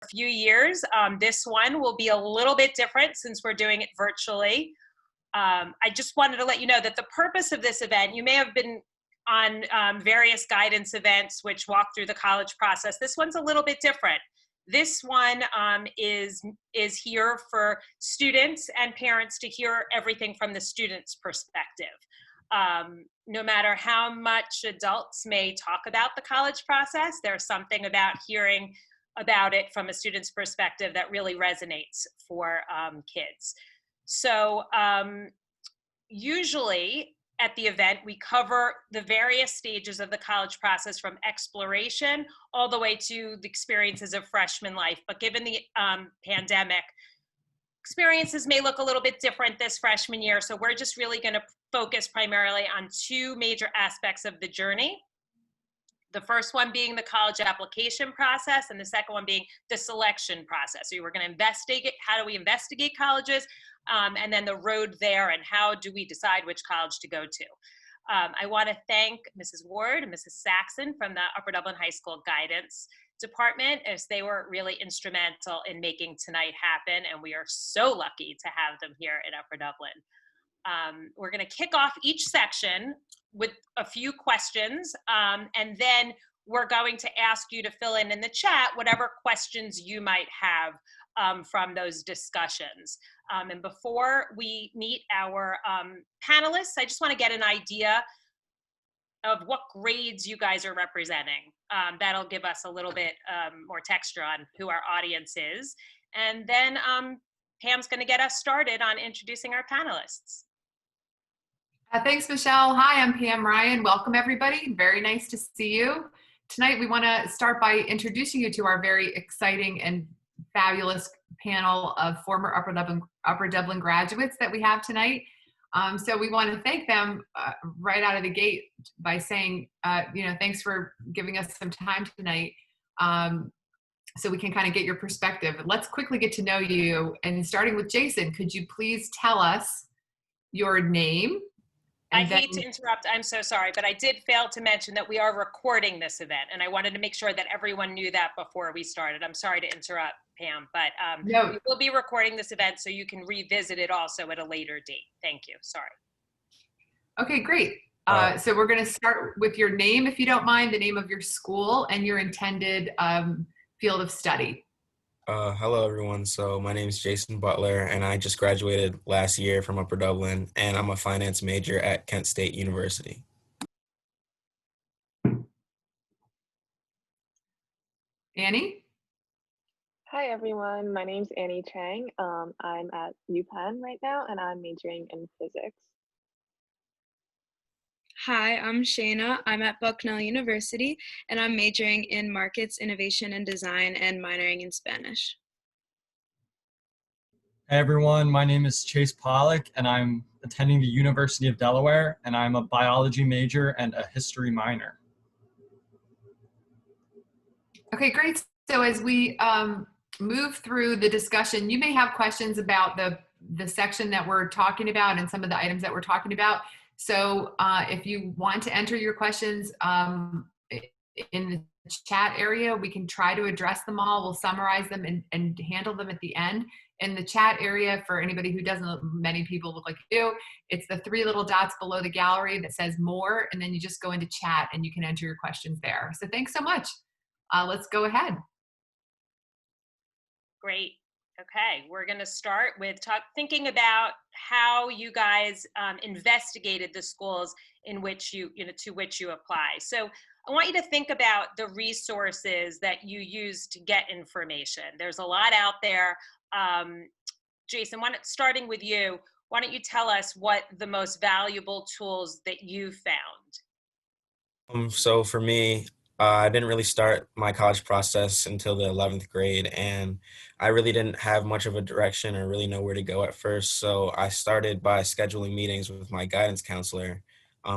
a few years. This one will be a little bit different since we're doing it virtually. I just wanted to let you know that the purpose of this event, you may have been on various guidance events which walk through the college process. This one's a little bit different. This one is here for students and parents to hear everything from the student's perspective. No matter how much adults may talk about the college process, there's something about hearing about it from a student's perspective that really resonates for kids. So usually at the event, we cover the various stages of the college process from exploration all the way to the experiences of freshman life. But given the pandemic, experiences may look a little bit different this freshman year. So we're just really going to focus primarily on two major aspects of the journey. The first one being the college application process, and the second one being the selection process. So we're going to investigate, how do we investigate colleges, and then the road there, and how do we decide which college to go to. I want to thank Mrs. Ward and Mrs. Saxon from the Upper Dublin High School Guidance Department, as they were really instrumental in making tonight happen, and we are so lucky to have them here in Upper Dublin. We're going to kick off each section with a few questions, and then we're going to ask you to fill in the chat whatever questions you might have from those discussions. And before we meet our panelists, I just want to get an idea of what grades you guys are representing. That'll give us a little bit more texture on who our audience is. And then Pam's going to get us started on introducing our panelists. Thanks, Michelle. Hi, I'm Pam Ryan. Welcome, everybody. Very nice to see you. Tonight, we want to start by introducing you to our very exciting and fabulous panel of former Upper Dublin graduates that we have tonight. So we want to thank them right out of the gate by saying, thanks for giving us some time tonight so we can kind of get your perspective. Let's quickly get to know you. And starting with Jason, could you please tell us your name? I hate to interrupt, I'm so sorry, but I did fail to mention that we are recording this event, and I wanted to make sure that everyone knew that before we started. I'm sorry to interrupt, Pam, but no. We will be recording this event so you can revisit it also at a later date. Thank you, sorry. Okay, great. So we're gonna start with your name, if you don't mind, the name of your school and your intended field of study. Hello, everyone. So my name is Jason Butler, and I just graduated last year from Upper Dublin, and I'm a finance major at Kent State University. Annie? Hi, everyone. My name's Annie Chang. I'm at UPenn right now, and I'm majoring in physics. Hi, I'm Shayna. I'm at Bucknell University, and I'm majoring in markets, innovation, and design, and minoring in Spanish. Hey everyone, my name is Chase Pollock, and I'm attending the University of Delaware, and I'm a biology major and a history minor. Okay, great. So as we move through the discussion, you may have questions about the section that we're talking about and some of the items that we're talking about. So if you want to enter your questions in the chat area, we can try to address them all. We'll summarize them and handle them at the end. In the chat area, for anybody who doesn't, many people look like you do, it's the three little dots below the gallery that says more, and then you just go into chat and you can enter your questions there. So thanks so much. Let's go ahead. Great. Okay, we're going to start with thinking about how you guys investigated the schools in which to which you apply. So I want you to think about the resources that you use to get information. There's a lot out there. Jason, starting with you, why don't you tell us what the most valuable tools that you found? So for me, I didn't really start my college process until the 11th grade, and I really didn't have much of a direction or really know where to go at first. So I started by scheduling meetings with my guidance counselor.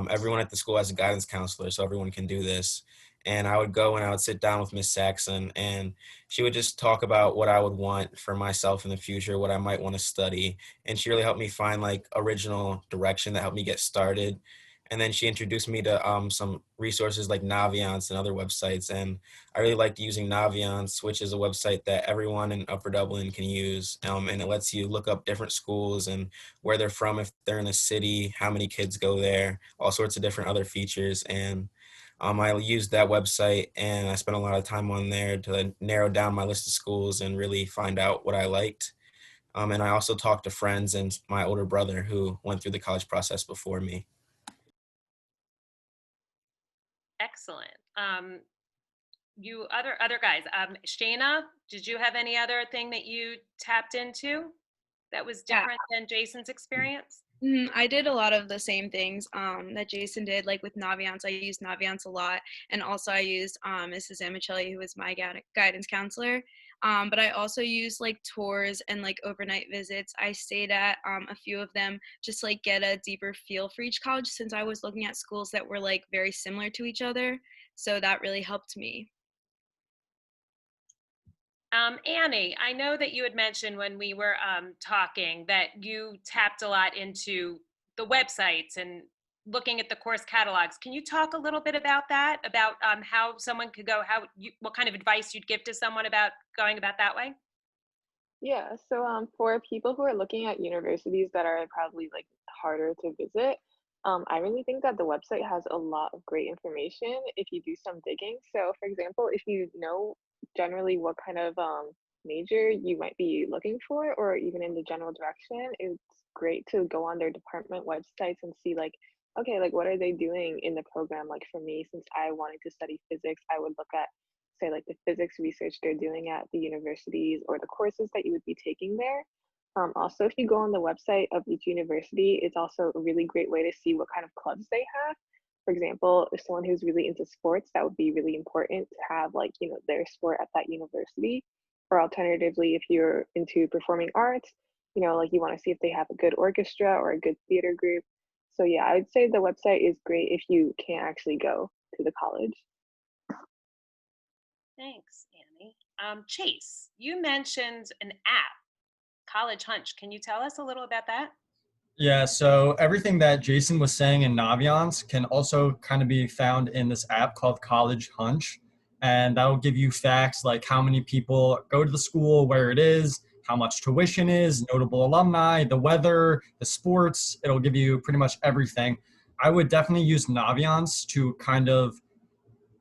Everyone at the school has a guidance counselor, so everyone can do this. And I would go and I would sit down with Miss Saxon, and she would just talk about what I would want for myself in the future, what I might want to study. And she really helped me find like original direction that helped me get started. And then she introduced me to some resources like Naviance and other websites. And I really liked using Naviance, which is a website that everyone in Upper Dublin can use. And it lets you look up different schools and where they're from, if they're in a city, how many kids go there, all sorts of different other features. And I used that website and I spent a lot of time on there to narrow down my list of schools and really find out what I liked. And I also talked to friends and my older brother who went through the college process before me. Excellent. You other guys, Shayna, did you have any other thing that you tapped into that was Yeah. different than Jason's experience? I did a lot of the same things that Jason did, like with Naviance. I used Naviance a lot, and also I used Mrs. Amicelli, who was my guidance counselor. But I also used like tours and like overnight visits. I stayed at a few of them just like get a deeper feel for each college, since I was looking at schools that were like very similar to each other. So that really helped me. Annie, I know that you had mentioned when we were talking that you tapped a lot into the websites and looking at the course catalogs. Can you talk a little bit about that? About how someone could go, what kind of advice you'd give to someone about going about that way? Yeah, so for people who are looking at universities that are probably like harder to visit, I really think that the website has a lot of great information if you do some digging. So, for example, if you know generally what kind of major you might be looking for, or even in the general direction, it's great to go on their department websites and see like, okay, like what are they doing in the program? Like for me, since I wanted to study physics, I would look at say like the physics research they're doing at the universities or the courses that you would be taking there. Also, if you go on the website of each university, it's also a really great way to see what kind of clubs they have. For example, if someone who's really into sports, that would be really important to have like, you know, their sport at that university. Or alternatively, if you're into performing arts, you know, like you want to see if they have a good orchestra or a good theater group. So yeah, I would say the website is great if you can't actually go to the college. Thanks, Annie. Chase, you mentioned an app, College Hunch. Can you tell us a little about that? Yeah, so everything that Jason was saying in Naviance can also kind of be found in this app called College Hunch. And that'll give you facts like how many people go to the school, where it is, how much tuition is, notable alumni, the weather, the sports. It'll give you pretty much everything. I would definitely use Naviance to kind of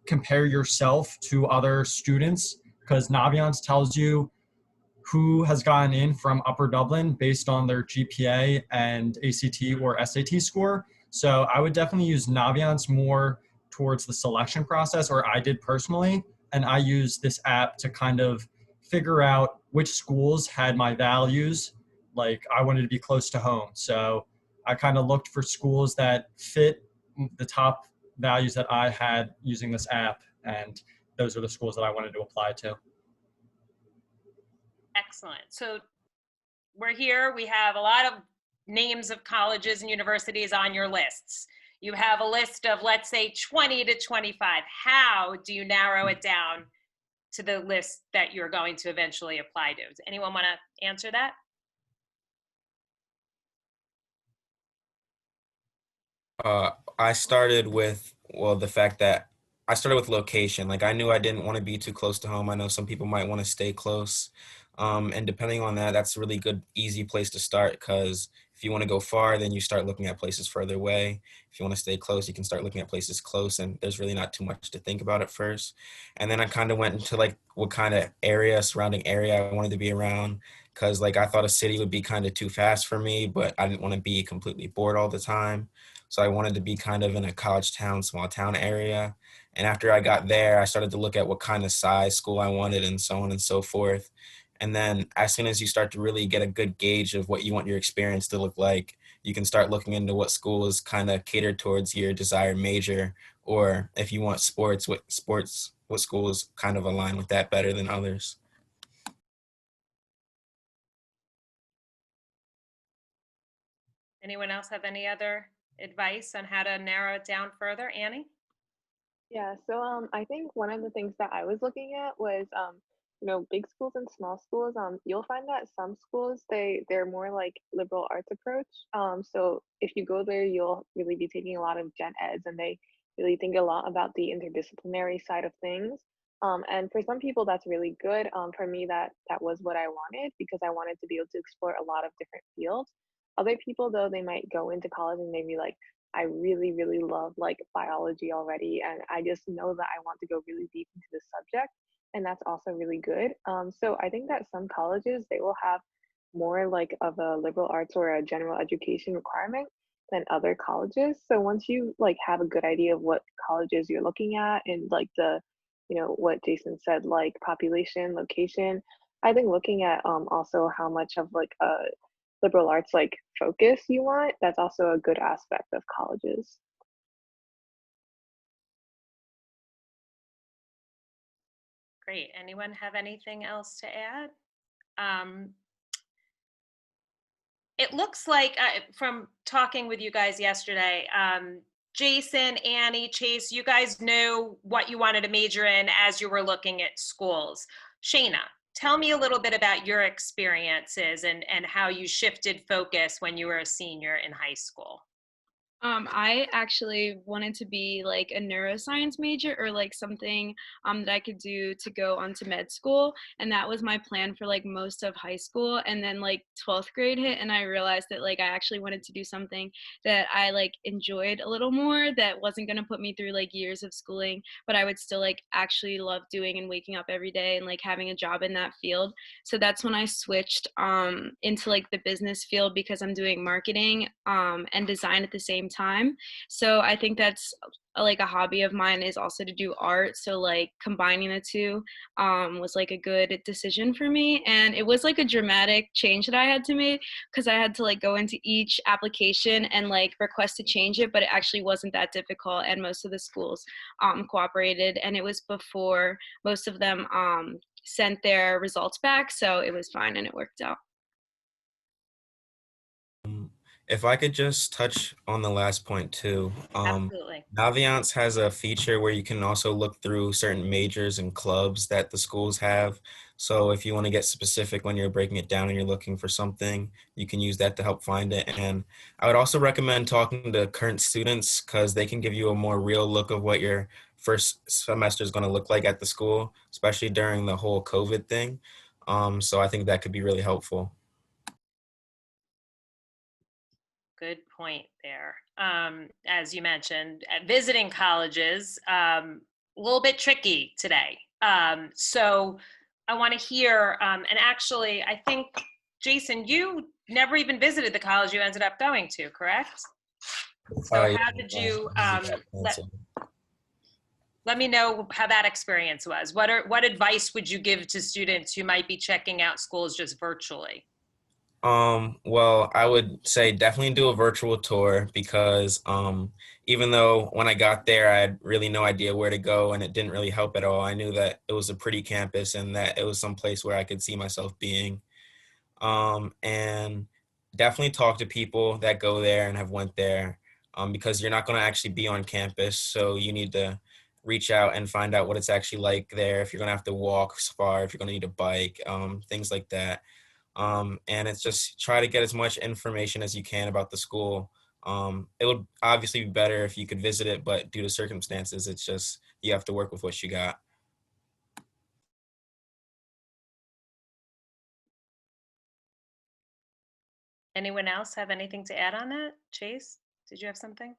compare yourself to other students, because Naviance tells you who has gotten in from Upper Dublin based on their GPA and ACT or SAT score. So I would definitely use Naviance more towards the selection process, or I did personally. And I use this app to kind of figure out which schools had my values. Like I wanted to be close to home. So I kind of looked for schools that fit the top values that I had using this app. And those are the schools that I wanted to apply to. Excellent. So we're here. We have a lot of names of colleges and universities on your lists. You have a list of, let's say, 20 to 25. How do you narrow it down to the list that you're going to eventually apply to? Does anyone want to answer that? I started with, well, the fact that I started with location. Like I knew I didn't want to be too close to home. I know some people might want to stay close. And depending on that, that's a really good, easy place to start because if you want to go far, then you start looking at places further away. If you want to stay close, you can start looking at places close, and there's really not too much to think about at first. And then I kind of went into like what kind of area, surrounding area I wanted to be around because like I thought a city would be kind of too fast for me, but I didn't want to be completely bored all the time. So I wanted to be kind of in a college town, small town area. And after I got there, I started to look at what kind of size school I wanted and so on and so forth. And then as soon as you start to really get a good gauge of what you want your experience to look like, you can start looking into what schools kind of cater towards your desired major. Or if you want sports, what schools kind of align with that better than others. Anyone else have any other advice on how to narrow it down further? Annie? Yeah, so I think one of the things that I was looking at was big schools and small schools, you'll find that some schools they're more like liberal arts approach. So if you go there, you'll really be taking a lot of gen eds, and they really think a lot about the interdisciplinary side of things. And for some people, that's really good. For me, that was what I wanted because I wanted to be able to explore a lot of different fields. Other people, though, they might go into college and maybe like, I really, really love like biology already, and I just know that I want to go really deep into the subject, and that's also really good. So I think that some colleges they will have more like of a liberal arts or a general education requirement than other colleges. So once you like have a good idea of what colleges you're looking at and like the, what Jason said, like population, location, I think looking at also how much of like a liberal arts like focus you want, that's also a good aspect of colleges. Great. Anyone have anything else to add? Um, it looks like from talking with you guys yesterday, Jason, Annie, Chase, you guys knew what you wanted to major in as you were looking at schools. Shayna, tell me a little bit about your experiences and how you shifted focus when you were a senior in high school. I actually wanted to be like a neuroscience major or like something that I could do to go onto med school. And that was my plan for like most of high school. And then like 12th grade hit and I realized that like I actually wanted to do something that I like enjoyed a little more, that wasn't going to put me through like years of schooling, but I would still like actually love doing and waking up every day and like having a job in that field. So that's when I switched into like the business field because I'm doing marketing and design at the same time. So I think that's like a hobby of mine is also to do art. So like combining the two was like a good decision for me. And it was like a dramatic change that I had to make because I had to like go into each application and like request to change it, but it actually wasn't that difficult. And most of the schools cooperated, and it was before most of them sent their results back. So it was fine and it worked out. If I could just touch on the last point too. Absolutely. Naviance has a feature where you can also look through certain majors and clubs that the schools have. So if you want to get specific when you're breaking it down and you're looking for something, you can use that to help find it. And I would also recommend talking to current students because they can give you a more real look of what your first semester is going to look like at the school, especially during the whole COVID thing. So I think that could be really helpful. Good point there. As you mentioned, visiting colleges, a little bit tricky today. So I want to hear, and actually, I think, Jason, you never even visited the college you ended up going to, correct? So Yeah, how did you, that's it. let me know how that experience was. What advice would you give to students who might be checking out schools just virtually? Well, I would say definitely do a virtual tour because even though when I got there, I had really no idea where to go and it didn't really help at all. I knew that it was a pretty campus and that it was some place where I could see myself being. And definitely talk to people that go there and have went there because you're not going to actually be on campus. So you need to reach out and find out what it's actually like there. If you're going to have to walk far, if you're going to need a bike, things like that. And it's just try to get as much information as you can about the school. It would obviously be better if you could visit it, but due to circumstances, it's just you have to work with what you got. Anyone else have anything to add on that? Chase, did you have something?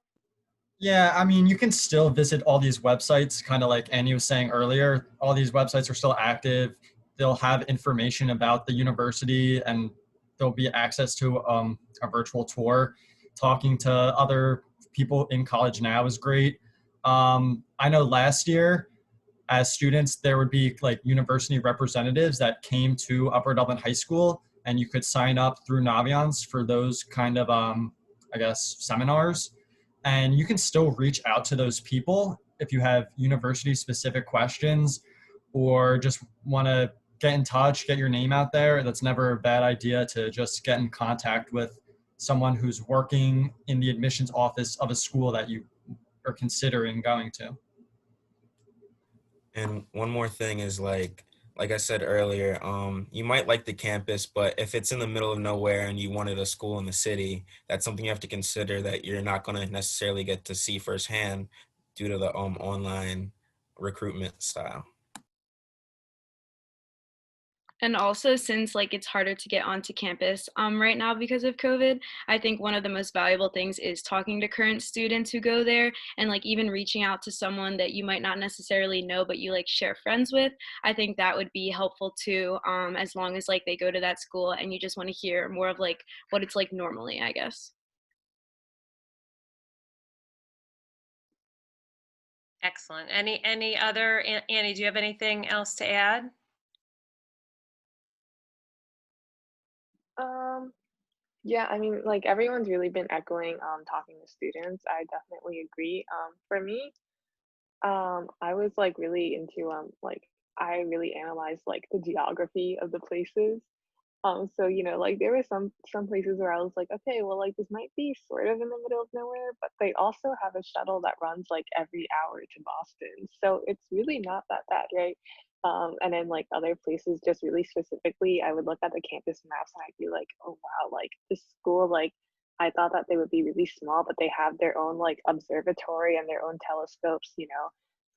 Yeah, I mean, you can still visit all these websites, kind of like Annie was saying earlier. All these websites are still active. They'll have information about the university, and there'll be access to a virtual tour. Talking to other people in college now is great. I know last year, as students, there would be like university representatives that came to Upper Dublin High School, and you could sign up through Naviance for those kind of, I guess, seminars. And you can still reach out to those people if you have university specific questions or just want to get in touch, get your name out there. That's never a bad idea to just get in contact with someone who's working in the admissions office of a school that you are considering going to. And one more thing is like like I said earlier, you might like the campus, but if it's in the middle of nowhere and you wanted a school in the city, that's something you have to consider that you're not going to necessarily get to see firsthand due to the online recruitment style. And also, since like it's harder to get onto campus right now because of COVID, I think one of the most valuable things is talking to current students who go there, and like even reaching out to someone that you might not necessarily know but you like share friends with. I think that would be helpful too, as long as like they go to that school and you just want to hear more of like what it's like normally, I guess. Excellent. Any other, Annie, do you have anything else to add? Um, yeah, I mean, like everyone's really been echoing talking to students. I definitely agree. For me, I was like really into like I really analyzed like the geography of the places. So like there were some places where I was like, okay, well, like this might be sort of in the middle of nowhere, but they also have a shuttle that runs like every hour to Boston. So it's really not that bad, right? And then like other places, just really specifically, I would look at the campus maps and I'd be like, oh wow, like this school, like I thought that they would be really small, but they have their own like observatory and their own telescopes.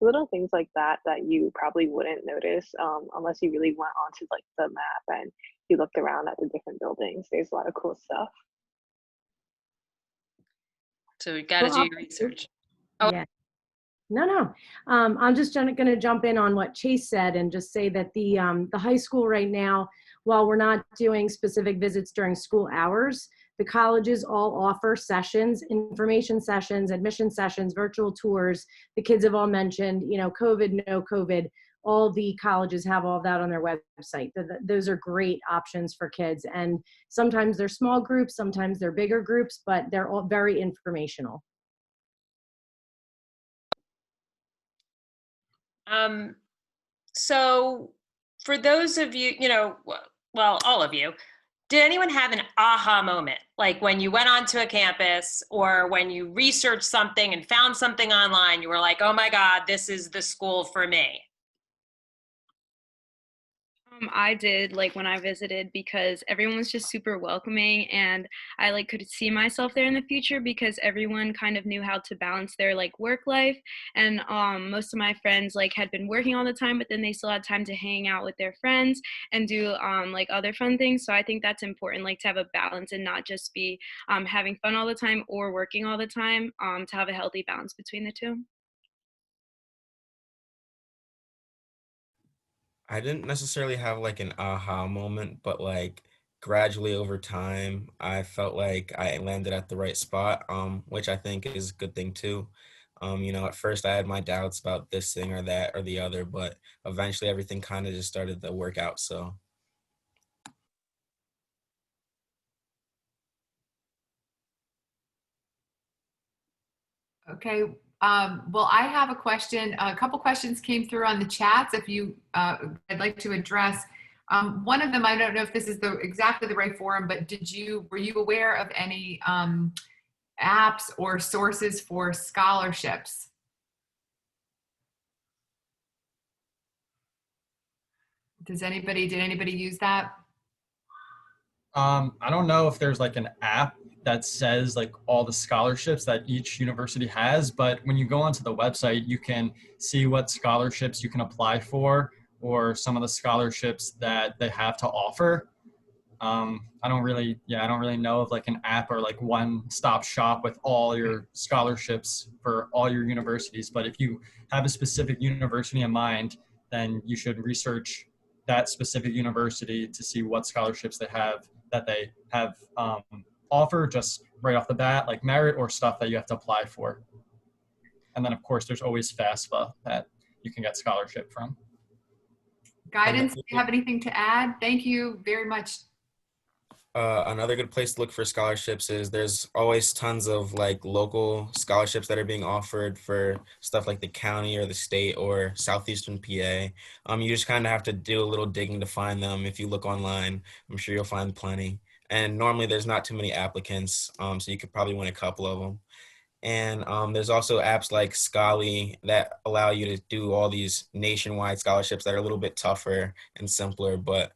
Little things like that that you probably wouldn't notice unless you really went onto like the map and you looked around at the different buildings. There's a lot of cool stuff. So we got to Well, do I'll- your research. Oh. Yeah. No. I'm just going to jump in on what Chase said and just say that the high school right now, while we're not doing specific visits during school hours, the colleges all offer sessions, information sessions, admission sessions, virtual tours. The kids have all mentioned, COVID, no COVID. All the colleges have all of that on their website. Those are great options for kids. And sometimes they're small groups, sometimes they're bigger groups, but they're all very informational. So for those of you, well, all of you, did anyone have an aha moment? Like when you went onto a campus or when you researched something and found something online, you were like, oh my God, this is the school for me. I did like when I visited because everyone was just super welcoming, and I like could see myself there in the future because everyone kind of knew how to balance their like work life, and most of my friends like had been working all the time, but then they still had time to hang out with their friends and do like other fun things. So I think that's important, like to have a balance and not just be having fun all the time or working all the time, to have a healthy balance between the two. I didn't necessarily have like an aha moment, but like gradually over time, I felt like I landed at the right spot, which I think is a good thing too. At first I had my doubts about this thing or that or the other, but eventually everything kind of just started to work out. So Okay. Well, I have a question. A couple questions came through on the chats. If you, I'd like to address. One of them, I don't know if this is exactly the right forum, but were you aware of any apps or sources for scholarships? Did anybody use that? I don't know if there's like an app that says like all the scholarships that each university has, but when you go onto the website, you can see what scholarships you can apply for or some of the scholarships that they have to offer. I don't really know of like an app or like one-stop shop with all your scholarships for all your universities. But if you have a specific university in mind, then you should research that specific university to see what scholarships they have offer just right off the bat, like merit or stuff that you have to apply for. And then of course there's always FAFSA that you can get scholarship from. Guidance, do you have anything to add? Thank you very much. Another good place to look for scholarships is there's always tons of like local scholarships that are being offered for stuff like the county or the state or Southeastern PA. You just kind of have to do a little digging to find them. If you look online, I'm sure you'll find plenty. And normally there's not too many applicants, so you could probably win a couple of them. And there's also apps like Scholly that allow you to do all these nationwide scholarships that are a little bit tougher and simpler, but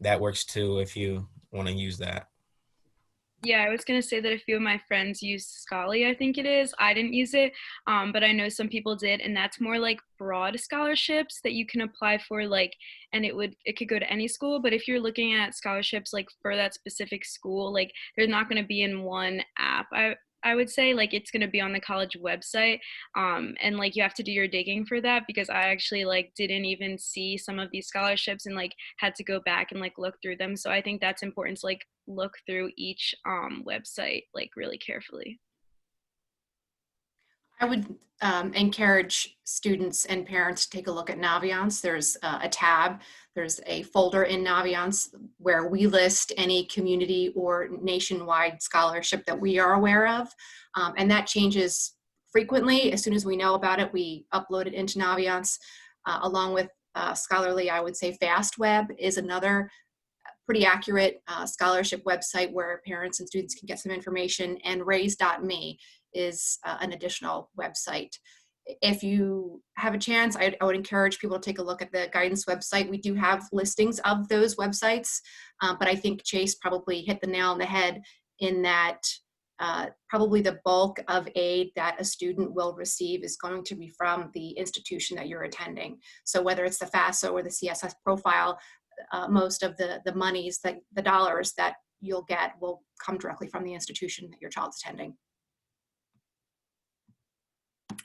that works too if you want to use that. Yeah, I was gonna say that a few of my friends used Scholly, I think it is. I didn't use it, but I know some people did, and that's more like broad scholarships that you can apply for, like, and it could go to any school. But if you're looking at scholarships like for that specific school, like they're not gonna be in one app. I would say like it's gonna be on the college website, and like you have to do your digging for that because I actually like didn't even see some of these scholarships and like had to go back and like look through them. So I think that's important to like look through each website like really carefully. I would encourage students and parents to take a look at Naviance. There's a tab, there's a folder in Naviance where we list any community or nationwide scholarship that we are aware of. And that changes frequently. As soon as we know about it, we upload it into Naviance. Along with Scholarly, I would say FastWeb is another pretty accurate scholarship website where parents and students can get some information, and raise.me is an additional website. If you have a chance, I would encourage people to take a look at the guidance website. We do have listings of those websites, but I think Chase probably hit the nail on the head in that probably the bulk of aid that a student will receive is going to be from the institution that you're attending. So whether it's the FAFSA or the CSS profile, most of the monies, that the dollars that you'll get will come directly from the institution that your child's attending.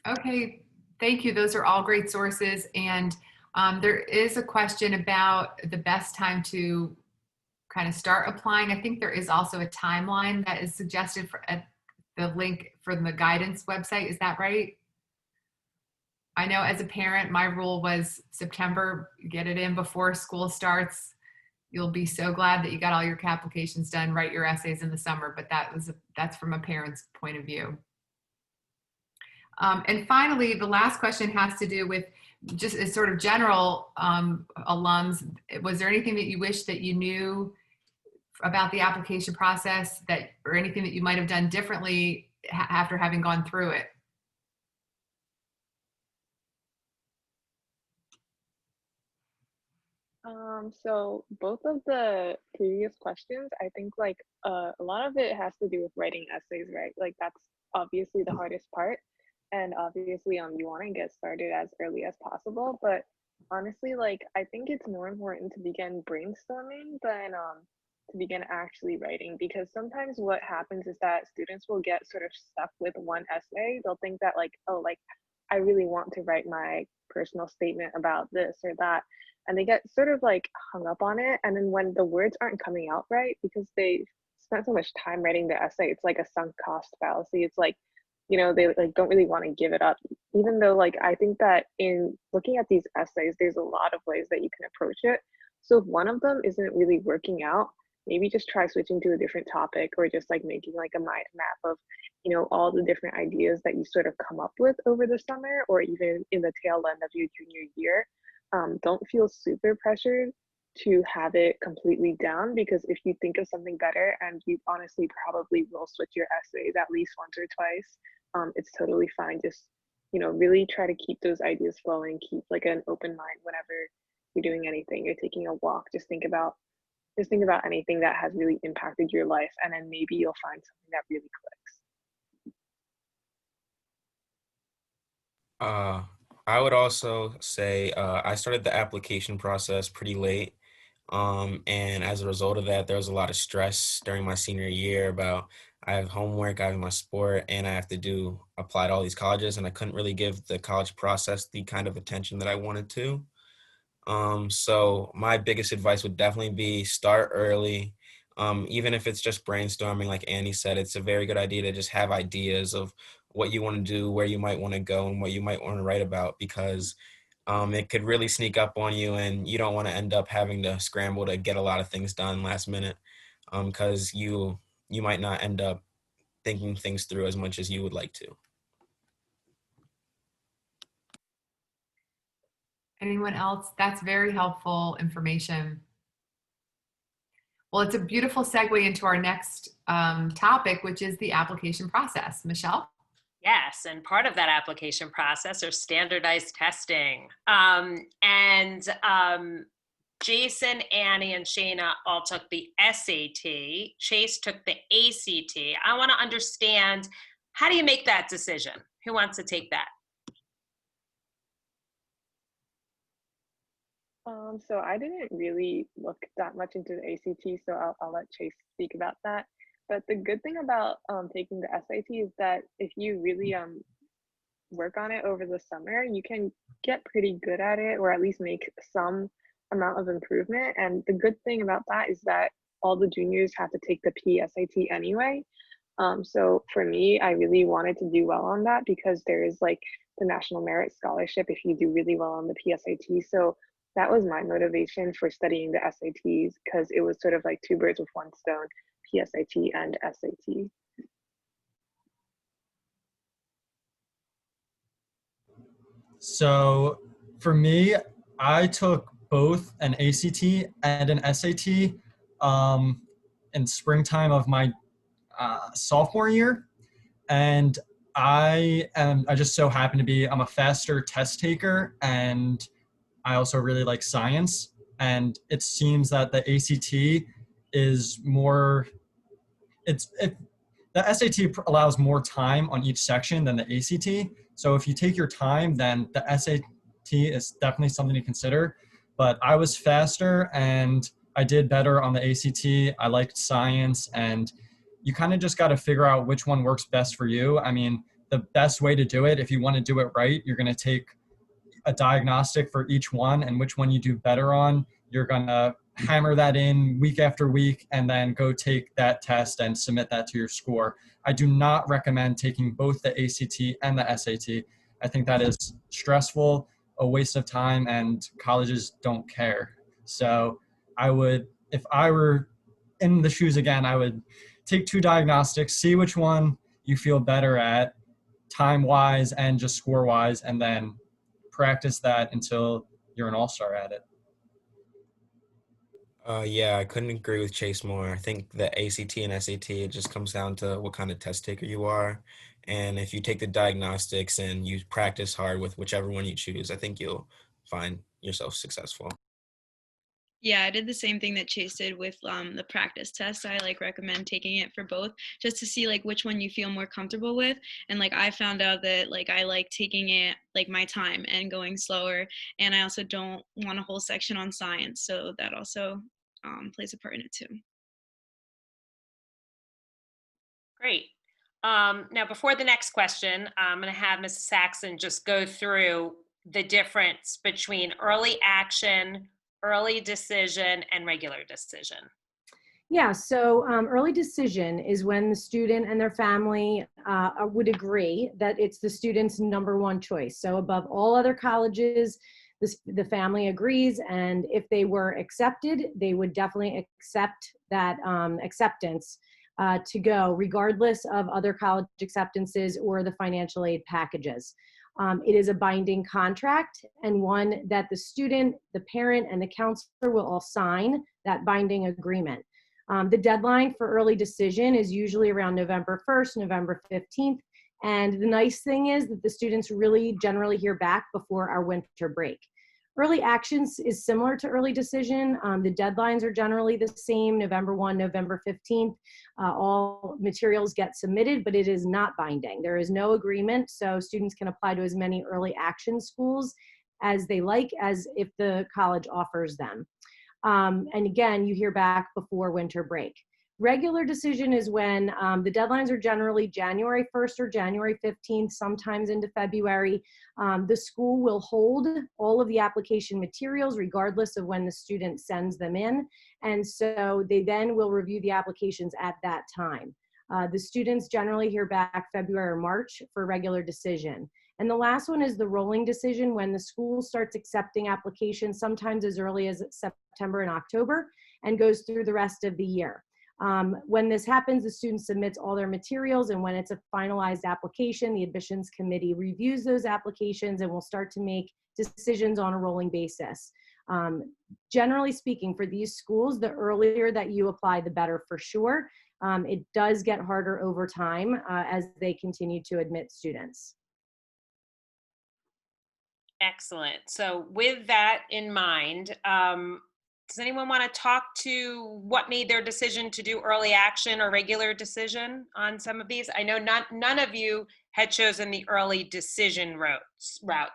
Okay, thank you. Those are all great sources. And there is a question about the best time to kind of start applying. I think there is also a timeline that is suggested at the link for the guidance website. Is that right? I know as a parent, my rule was September, get it in before school starts. You'll be so glad that you got all your applications done, write your essays in the summer, but that's from a parent's point of view. And finally, the last question has to do with just as sort of general alums. Was there anything that you wish that you knew about the application process or anything that you might have done differently after having gone through it? So both of the previous questions, I think like a lot of it has to do with writing essays, right? Like that's obviously the hardest part. And obviously you want to get started as early as possible, but honestly, like I think it's more important to begin brainstorming than to begin actually writing, because sometimes what happens is that students will get sort of stuck with one essay. They'll think that like, oh, like I really want to write my personal statement about this or that, and they get sort of like hung up on it. And then when the words aren't coming out right because they spent so much time writing the essay, it's like a sunk cost fallacy. It's like, you know, they like don't really want to give it up, even though like I think that in looking at these essays, there's a lot of ways that you can approach it. So if one of them isn't really working out, maybe just try switching to a different topic, or just like making like a mind map of, you know, all the different ideas that you sort of come up with over the summer or even in the tail end of your junior year. Don't feel super pressured to have it completely down, because if you think of something better, and you honestly probably will switch your essays at least once or twice, it's totally fine. Just, you know, really try to keep those ideas flowing, keep like an open mind whenever you're doing anything. You're taking a walk, just think about anything that has really impacted your life, and then maybe you'll find something that really clicks. I would also say I started the application process pretty late. And as a result of that, there was a lot of stress during my senior year about I have homework, I have my sport, and I have to apply to all these colleges, and I couldn't really give the college process the kind of attention that I wanted to. So my biggest advice would definitely be start early. Even if it's just brainstorming, like Annie said, it's a very good idea to just have ideas of what you want to do, where you might want to go, and what you might want to write about, because it could really sneak up on you, and you don't want to end up having to scramble to get a lot of things done last minute, because you might not end up thinking things through as much as you would like to. Anyone else? That's very helpful information. Well, it's a beautiful segue into our next topic, which is the application process. Michelle? Yes, and part of that application process are standardized testing. Jason, Annie, and Shayna all took the SAT. Chase took the ACT. I want to understand, how do you make that decision? Who wants to take that? So I didn't really look that much into the ACT, so I'll let Chase speak about that. But the good thing about taking the SAT is that if you really work on it over the summer, you can get pretty good at it, or at least make some amount of improvement. And the good thing about that is that all the juniors have to take the PSAT anyway. So for me, I really wanted to do well on that because there is like the National Merit Scholarship if you do really well on the PSAT. So that was my motivation for studying the SATs, because it was sort of like two birds with one stone, PSAT and SAT. So for me, I took both an ACT and an SAT in springtime of my sophomore year. And I just so happen to be, I'm a faster test taker, and I also really like science. And it seems that the ACT is more, the SAT allows more time on each section than the ACT. So if you take your time, then the SAT is definitely something to consider. But I was faster and I did better on the ACT. I liked science, and you kind of just got to figure out which one works best for you. I mean, the best way to do it, if you want to do it right, you're going to take a diagnostic for each one, and which one you do better on, you're going to hammer that in week after week and then go take that test and submit that to your score. I do not recommend taking both the ACT and the SAT. I think that is stressful, a waste of time, and colleges don't care. So I would, if I were in the shoes again, I would take two diagnostics, see which one you feel better at time-wise and just score-wise, and then practice that until you're an all-star at it. Yeah, I couldn't agree with Chase more. I think the ACT and SAT, it just comes down to what kind of test taker you are. And if you take the diagnostics and you practice hard with whichever one you choose, I think you'll find yourself successful. Yeah, I did the same thing that Chase did with the practice test. I like recommend taking it for both, just to see like which one you feel more comfortable with. And like I found out that like I like taking it like my time and going slower. And I also don't want a whole section on science, so that also plays a part in it too. Great. Now, before the next question, I'm going to have Mrs. Saxon just go through the difference between early action, early decision, and regular decision. Yeah, so early decision is when the student and their family would agree that it's the student's number one choice. So above all other colleges, the family agrees, and if they were accepted, they would definitely accept that acceptance to go, regardless of other college acceptances or the financial aid packages. It is a binding contract, and one that the student, the parent, and the counselor will all sign that binding agreement. The deadline for early decision is usually around November 1st, November 15th. And the nice thing is that the students really generally hear back before our winter break. Early actions is similar to early decision. The deadlines are generally the same, November 1, November 15th. All materials get submitted, but it is not binding. There is no agreement, so students can apply to as many early action schools as they like, as if the college offers them. And again, you hear back before winter break. Regular decision is when the deadlines are generally January 1st or January 15th, sometimes into February. The school will hold all of the application materials regardless of when the student sends them in. And so they then will review the applications at that time. The students generally hear back February or March for regular decision. And the last one is the rolling decision, when the school starts accepting applications sometimes as early as September and October and goes through the rest of the year. When this happens, the student submits all their materials, and when it's a finalized application, the admissions committee reviews those applications and will start to make decisions on a rolling basis. Generally speaking, for these schools, the earlier that you apply, the better for sure. It does get harder over time as they continue to admit students. Excellent. So with that in mind, does anyone want to talk to what made their decision to do early action or regular decision on some of these? I know none of you had chosen the early decision route.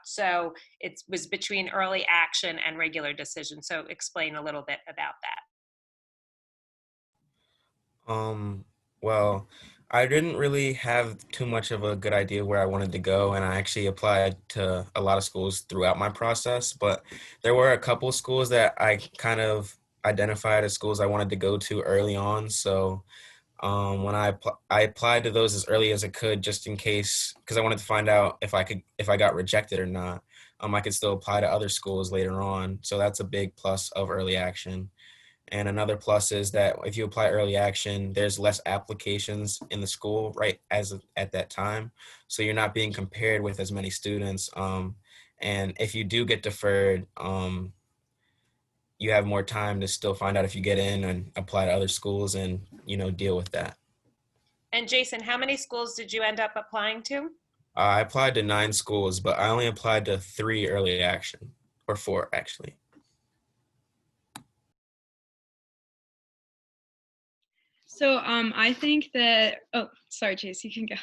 So it was between early action and regular decision. So explain a little bit about that. Well, I didn't really have too much of a good idea where I wanted to go, and I actually applied to a lot of schools throughout my process, but there were a couple schools that I kind of identified as schools I wanted to go to early on. So when I applied to those as early as I could, just in case, because I wanted to find out if I got rejected or not. I could still apply to other schools later on. So that's a big plus of early action. And another plus is that if you apply early action, there's less applications in the school at that time. So you're not being compared with as many students. And if you do get deferred, you have more time to still find out if you get in and apply to other schools and, deal with that. And Jason, how many schools did you end up applying to? I applied to 9 schools, but I only applied to 3 early action, or 4 actually. So I think that, oh, sorry, Chase, you can go.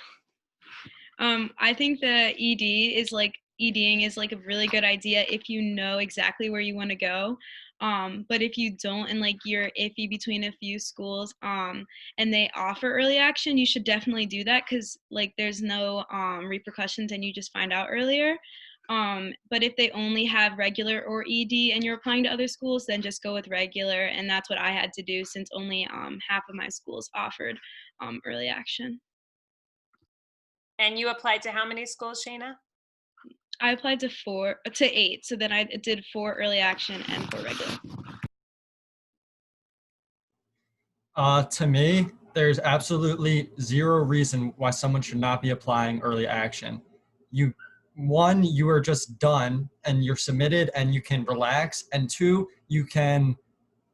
I think the EDing is like a really good idea if you know exactly where you want to go. But if you don't and like you're iffy between a few schools and they offer early action, you should definitely do that because like there's no repercussions and you just find out earlier. But if they only have regular or ED and you're applying to other schools, then just go with regular. And that's what I had to do since only half of my schools offered early action. And you applied to how many schools, Shayna? I applied to 8. So then I did 4 early action and 4 regular. To me, there's absolutely zero reason why someone should not be applying early action. You are just done and you're submitted and you can relax. And 2, you can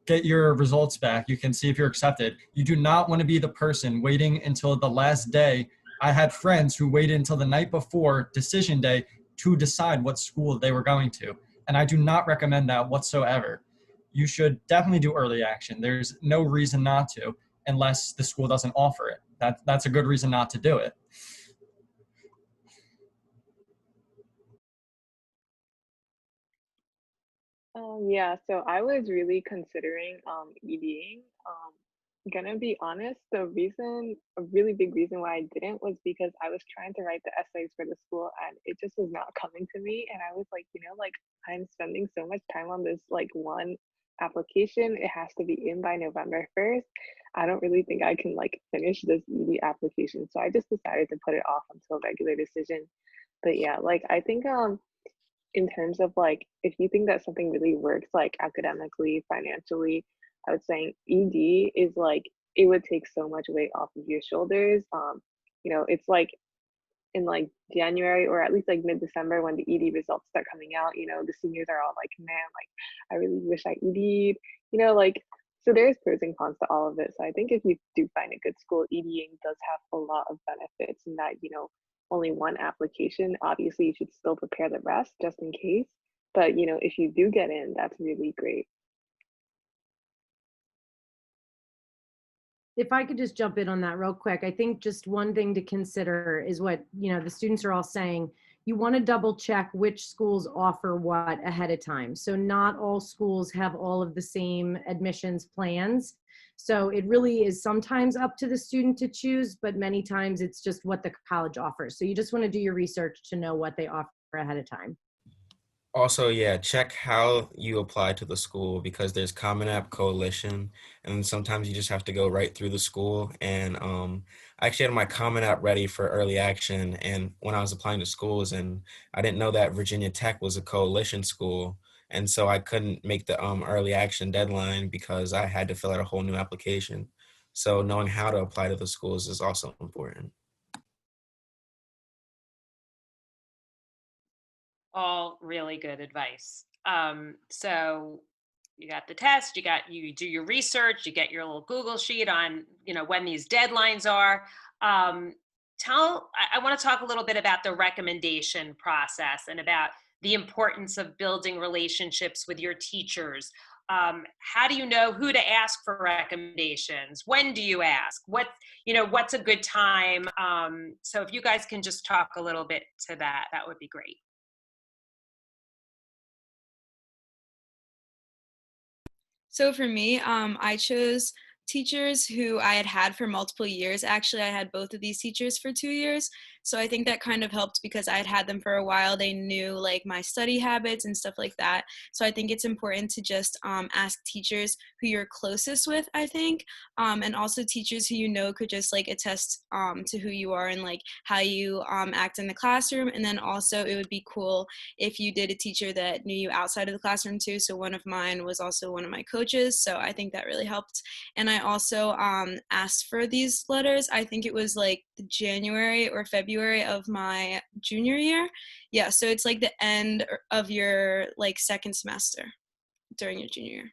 get your results back. You can see if you're accepted. You do not want to be the person waiting until the last day. I had friends who waited until the night before decision day to decide what school they were going to. And I do not recommend that whatsoever. You should definitely do early action. There's no reason not to, unless the school doesn't offer it. That's a good reason not to do it. Yeah, so I was really considering EDing. Gonna be honest, a really big reason why I didn't was because I was trying to write the essays for the school and it just was not coming to me. And I was like, like I'm spending so much time on this like one application. It has to be in by November 1st. I don't really think I can like finish this ED application. So I just decided to put it off until regular decision. But yeah, like I think in terms of like if you think that something really works like academically, financially, I would say ED is like it would take so much weight off of your shoulders. It's like in like January or at least like mid-December when the ED results start coming out, the seniors are all like, man, like I really wish I ED'd, like so there's pros and cons to all of it. So I think if you do find a good school, EDing does have a lot of benefits in that, only one application. Obviously, you should still prepare the rest just in case. But, if you do get in, that's really great. If I could just jump in on that real quick, I think just one thing to consider is what, the students are all saying. You want to double check which schools offer what ahead of time. So not all schools have all of the same admissions plans. So it really is sometimes up to the student to choose, but many times it's just what the college offers. So you just want to do your research to know what they offer ahead of time. Also, yeah, check how you apply to the school because there's Common App Coalition, and sometimes you just have to go right through the school. And I actually had my Common App ready for early action, and when I was applying to schools, and I didn't know that Virginia Tech was a coalition school, and so I couldn't make the early action deadline because I had to fill out a whole new application. So knowing how to apply to the schools is also important. All really good advice. So you got the test, you do your research, you get your little Google sheet on, when these deadlines are. Um, I want to talk a little bit about the recommendation process and about the importance of building relationships with your teachers. How do you know who to ask for recommendations? When do you ask? What's a good time? So if you guys can just talk a little bit to that, that would be great. So for me, I chose teachers who I had had for multiple years. Actually, I had both of these teachers for 2 years. So I think that kind of helped because I had them for a while. They knew like my study habits and stuff like that. So I think it's important to just ask teachers who you're closest with, I think. And also teachers who you know could just like attest to who you are and like how you act in the classroom. And then also it would be cool if you did a teacher that knew you outside of the classroom too. So one of mine was also one of my coaches. So I think that really helped. And I also asked for these letters. I think it was like January or February of my junior year. Yeah, so it's like the end of your like second semester during your junior year.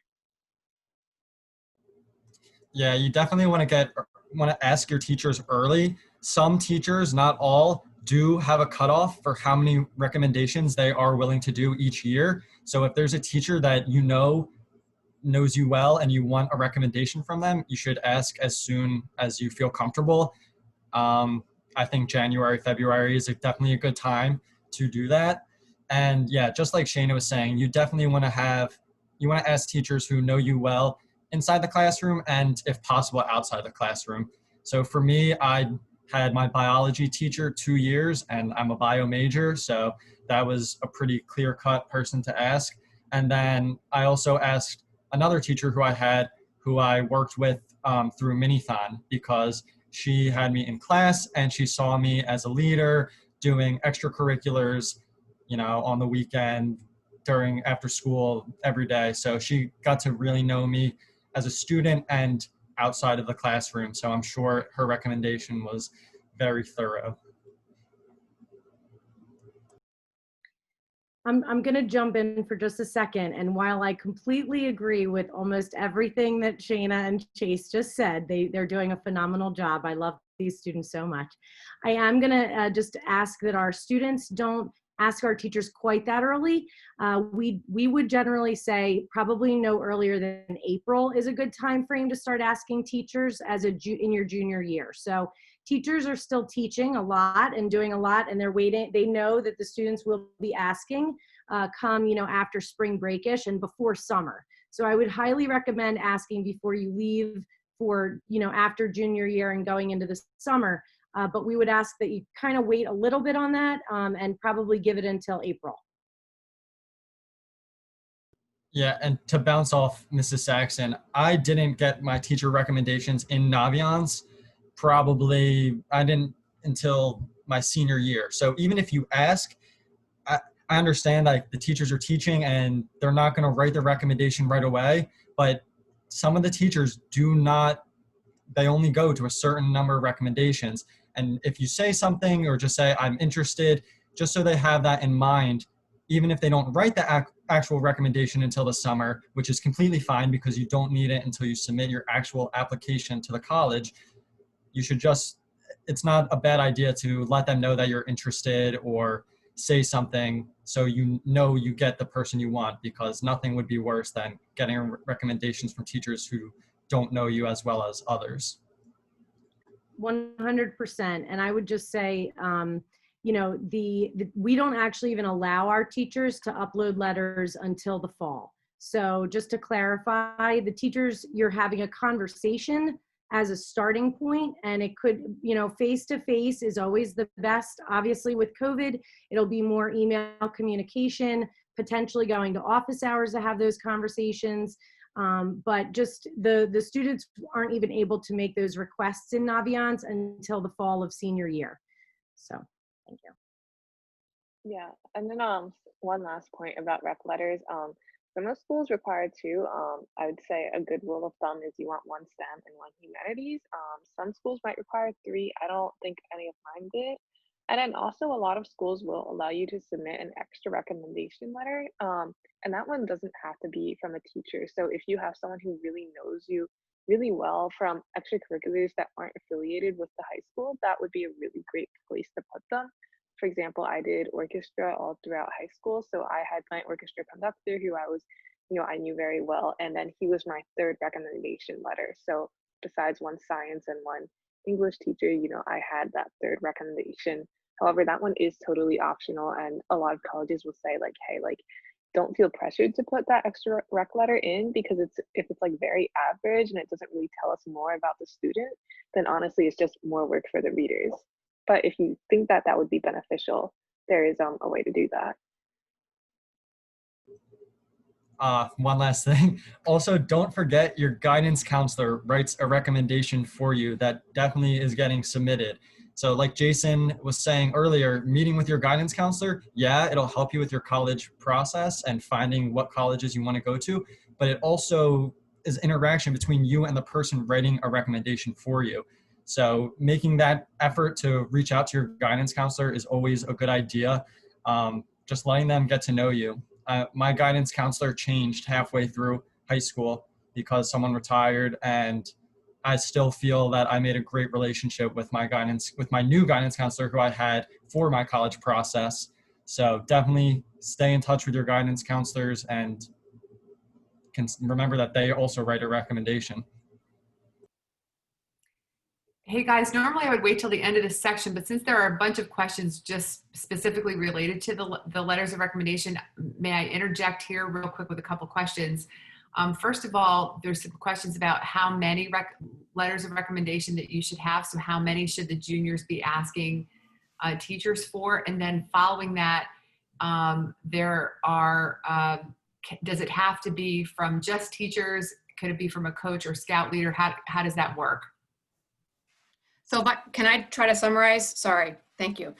Yeah, you definitely want to ask your teachers early. Some teachers, not all, do have a cutoff for how many recommendations they are willing to do each year. So if there's a teacher that you know knows you well and you want a recommendation from them, you should ask as soon as you feel comfortable. I think January, February is definitely a good time to do that. And yeah, just like Shana was saying, you definitely want to ask teachers who know you well inside the classroom and if possible outside the classroom. So for me, I had my biology teacher 2 years and I'm a bio major. So that was a pretty clear cut person to ask. And then I also asked another teacher who I worked with through Minithon because she had me in class and she saw me as a leader doing extracurriculars, on the weekend, after school, every day. So she got to really know me as a student and outside of the classroom. So I'm sure her recommendation was very thorough. I'm going to jump in for just a second. And while I completely agree with almost everything that Shana and Chase just said, they're doing a phenomenal job. I love these students so much. I am going to just ask that our students don't ask our teachers quite that early. We would generally say probably no earlier than April is a good time frame to start asking teachers in your junior year. So teachers are still teaching a lot and doing a lot, and they're waiting. They know that the students will be asking come, after spring breakish and before summer. So I would highly recommend asking before you leave for, after junior year and going into the summer. But we would ask that you kind of wait a little bit on that and probably give it until April. Yeah, and to bounce off Mrs. Saxon, I didn't get my teacher recommendations in Naviance. Probably I didn't until my senior year. So even if you ask, I understand like the teachers are teaching and they're not going to write the recommendation right away, but some of the teachers they only go to a certain number of recommendations. And if you say something or just say, I'm interested, just so they have that in mind, even if they don't write the actual recommendation until the summer, which is completely fine because you don't need it until you submit your actual application to the college, it's not a bad idea to let them know that you're interested or say something so you get the person you want, because nothing would be worse than getting recommendations from teachers who don't know you as well as others. 100%. And I would just say, we don't actually even allow our teachers to upload letters until the fall. So just to clarify, the teachers, you're having a conversation as a starting point, and it could, face-to-face is always the best. Obviously with COVID, it'll be more email communication, potentially going to office hours to have those conversations. But just the students aren't even able to make those requests in Naviance until the fall of senior year. So thank you. Yeah, and then one last point about rec letters. Some of schools require two. I would say a good rule of thumb is you want one STEM and one humanities. Some schools might require three. I don't think any of mine did. And then also a lot of schools will allow you to submit an extra recommendation letter. And that one doesn't have to be from a teacher. So if you have someone who really knows you really well from extracurriculars that aren't affiliated with the high school, that would be a really great place to put them. For example, I did orchestra all throughout high school. So I had my orchestra conductor who I knew very well. And then he was my third recommendation letter. So besides one science and one English teacher, I had that third recommendation. However, that one is totally optional. And a lot of colleges will say like, hey, like, don't feel pressured to put that extra rec letter in, because if it's like very average and it doesn't really tell us more about the student, then honestly it's just more work for the readers. But if you think that that would be beneficial, there is a way to do that. One last thing. Also, don't forget your guidance counselor writes a recommendation for you that definitely is getting submitted. So like Jason was saying earlier, meeting with your guidance counselor, yeah, it'll help you with your college process and finding what colleges you want to go to, but it also is interaction between you and the person writing a recommendation for you. So making that effort to reach out to your guidance counselor is always a good idea. Just letting them get to know you. My guidance counselor changed halfway through high school because someone retired, and I still feel that I made a great relationship with my new guidance counselor who I had for my college process. So definitely stay in touch with your guidance counselors and can remember that they also write a recommendation. Hey guys, normally I would wait till the end of this section, but since there are a bunch of questions just specifically related to the letters of recommendation, may I interject here real quick with a couple questions? First of all, there's some questions about how many letters of recommendation that you should have. So how many should the juniors be asking teachers for? And then following that, there are, does it have to be from just teachers? Could it be from a coach or scout leader? How does that work? So can I try to summarize? Sorry, thank you.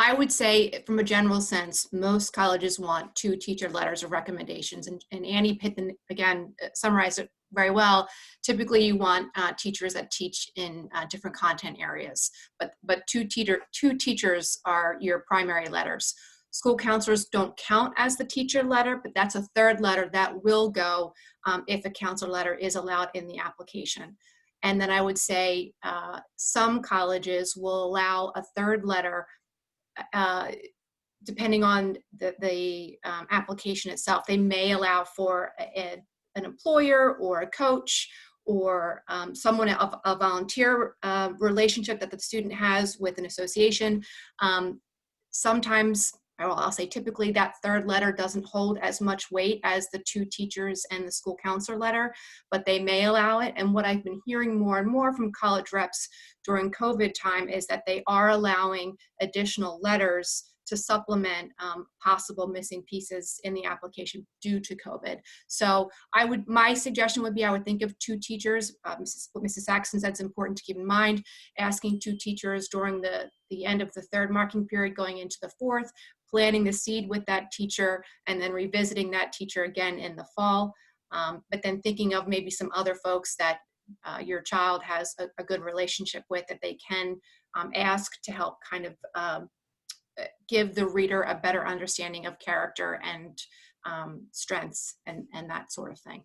I would say from a general sense, most colleges want 2 teacher letters of recommendations, and Annie Pittman, again, summarized it very well. Typically you want teachers that teach in different content areas, but two teachers are your primary letters. School counselors don't count as the teacher letter, but that's a third letter that will go if a counselor letter is allowed in the application. And then I would say some colleges will allow a third letter depending on the application itself. They may allow for an employer or a coach or someone of a volunteer relationship that the student has with an association. Sometimes, well, I'll say typically that third letter doesn't hold as much weight as the 2 teachers and the school counselor letter, but they may allow it. And what I've been hearing more and more from college reps during COVID time is that they are allowing additional letters to supplement possible missing pieces in the application due to COVID. So my suggestion would be, I would think of 2 teachers. What Mrs. Saxon said is important to keep in mind, asking 2 teachers during the end of the 3rd marking period going into the 4th, planting the seed with that teacher, and then revisiting that teacher again in the fall. But then thinking of maybe some other folks that your child has a good relationship with that they can ask to help kind of give the reader a better understanding of character and strengths and that sort of thing.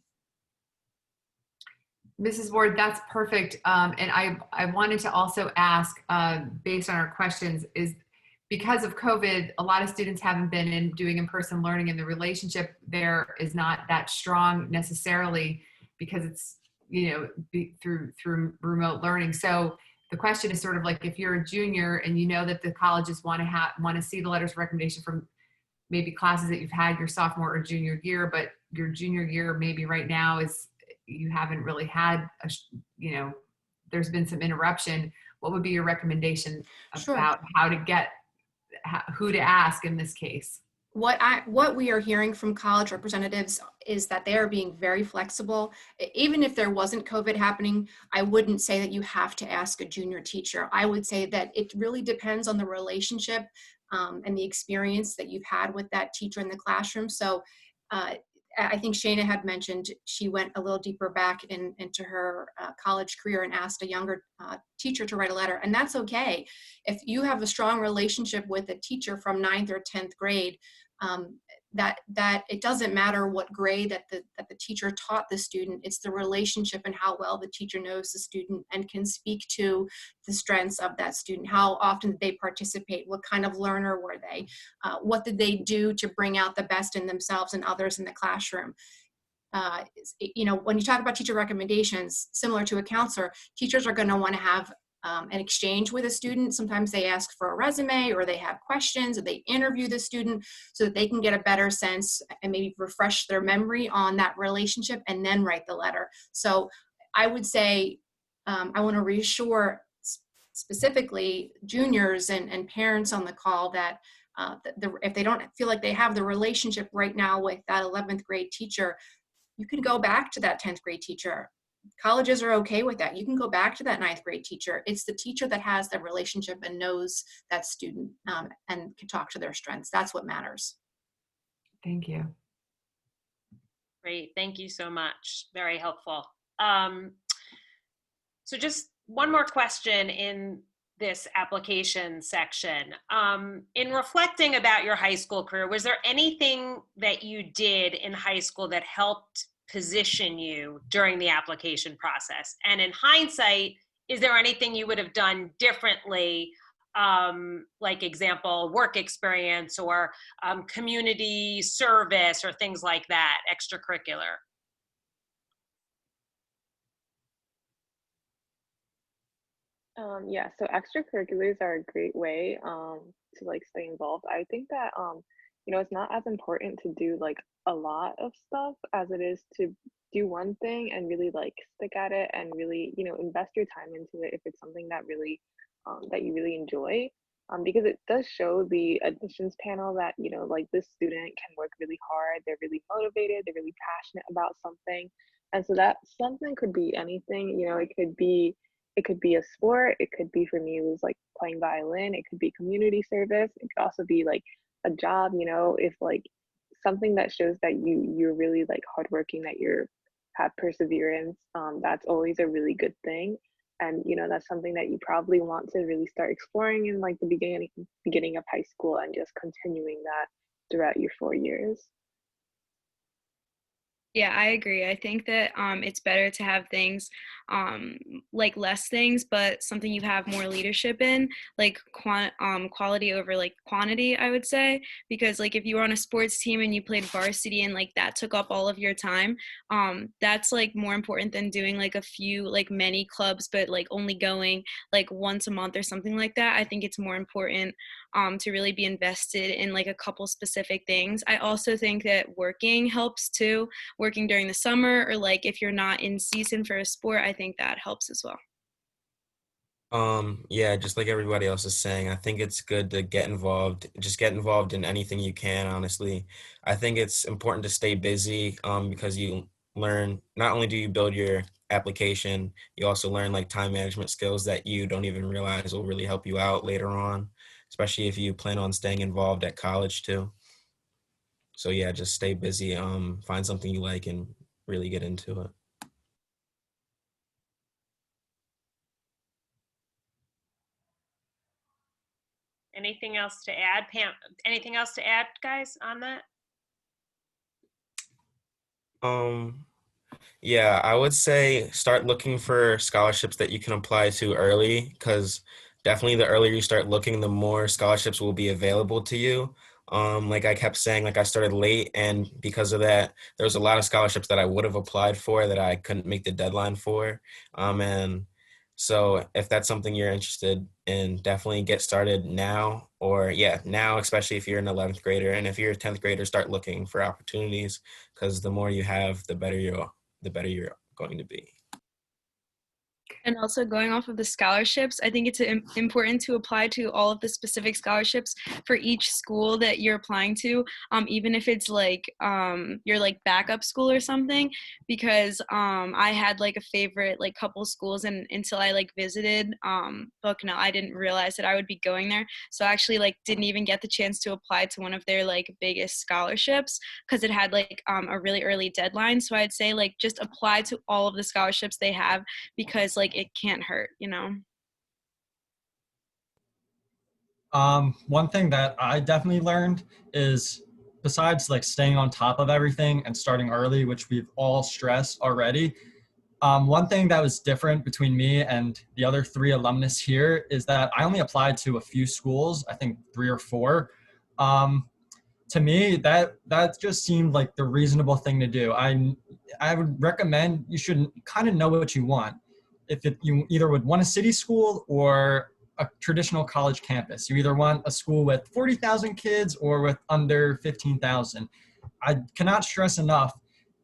Mrs. Ward, that's perfect. And I wanted to also ask, based on our questions, is because of COVID, a lot of students haven't been doing in-person learning, and the relationship there is not that strong necessarily because it's, through remote learning. So the question is sort of like, if you're a junior and you know that the colleges want to see the letters of recommendation from maybe classes that you've had your sophomore or junior year, but your junior year maybe right now is, you haven't really had, there's been some interruption. What would be your recommendation about how to get, who to ask in this case? What we are hearing from college representatives is that they are being very flexible. Even if there wasn't COVID happening, I wouldn't say that you have to ask a junior teacher. I would say that it really depends on the relationship and the experience that you've had with that teacher in the classroom. So I think Shana had mentioned she went a little deeper back into her college career and asked a younger teacher to write a letter, and that's okay. If you have a strong relationship with a teacher from 9th or 10th grade, that it doesn't matter what grade that the teacher taught the student. It's the relationship and how well the teacher knows the student and can speak to the strengths of that student. How often did they participate? What kind of learner were they? What did they do to bring out the best in themselves and others in the classroom? When you talk about teacher recommendations, similar to a counselor, teachers are going to want to have an exchange with a student. Sometimes they ask for a resume, or they have questions, or they interview the student so that they can get a better sense and maybe refresh their memory on that relationship and then write the letter. So I would say I want to reassure specifically juniors and parents on the call that if they don't feel like they have the relationship right now with that 11th grade teacher, you can go back to that 10th grade teacher. Colleges are okay with that. You can go back to that 9th grade teacher. It's the teacher that has the relationship and knows that student and can talk to their strengths. That's what matters. Thank you. Great, thank you so much. Very helpful. So just one more question in this application section. In reflecting about your high school career, was there anything that you did in high school that helped position you during the application process? And in hindsight, is there anything you would have done differently, like example, work experience or community service or things like that, extracurricular? Yeah, so extracurriculars are a great way to like stay involved. I think that it's not as important to do like a lot of stuff as it is to do one thing and really like stick at it and really, invest your time into it if it's something that really that you really enjoy. Because it does show the admissions panel that, like this student can work really hard, they're really motivated, they're really passionate about something. And so that something could be anything, it could be a sport, it could be, for me, it was like playing violin, it could be community service, it could also be like a job, if like something that shows that you're really like hardworking, that you're have perseverance, that's always a really good thing. And that's something that you probably want to really start exploring in like the beginning of high school, and just continuing that throughout your 4 years. Yeah, I agree. I think that it's better to have things like less things, but something you have more leadership in, like quality over like quantity, I would say. Because like if you were on a sports team and you played varsity and like that took up all of your time, that's like more important than doing like a few like many clubs, but like only going like once a month or something like that. I think it's more important to really be invested in like a couple specific things. I also think that working helps too. Working during the summer, or like if you're not in season for a sport, I think that helps as well. Yeah, just like everybody else is saying, I think it's good to get involved. Just get involved in anything you can, honestly. I think it's important to stay busy, because you learn, not only do you build your application, you also learn like time management skills that you don't even realize will really help you out later on, especially if you plan on staying involved at college too. So yeah, just stay busy, find something you like and really get into it. Anything else to add, Pam? Anything else to add, guys, on that? Yeah, I would say start looking for scholarships that you can apply to early, because definitely the earlier you start looking, the more scholarships will be available to you. Like I kept saying, like I started late, and because of that, there was a lot of scholarships that I would have applied for that I couldn't make the deadline for. And so if that's something you're interested in, definitely get started now, or yeah, now, especially if you're an 11th grader. And if you're a 10th grader, start looking for opportunities, because the more you have, the better you're going to be. And also going off of the scholarships, I think it's important to apply to all of the specific scholarships for each school that you're applying to, even if it's like your like backup school or something, because I had like a favorite like couple schools, and until I like visited Bucknell, I didn't realize that I would be going there. So I actually like didn't even get the chance to apply to one of their like biggest scholarships because it had like a really early deadline. So I'd say like just apply to all of the scholarships they have, because like it can't hurt, you know? One thing that I definitely learned is besides like staying on top of everything and starting early, which we've all stressed already, one thing that was different between me and the other 3 alumnus here is that I only applied to a few schools, I think 3 or 4. To me, that just seemed like the reasonable thing to do. I would recommend you should kind of know what you want. You either would want a city school or a traditional college campus. You either want a school with 40,000 kids or with under 15,000. I cannot stress enough,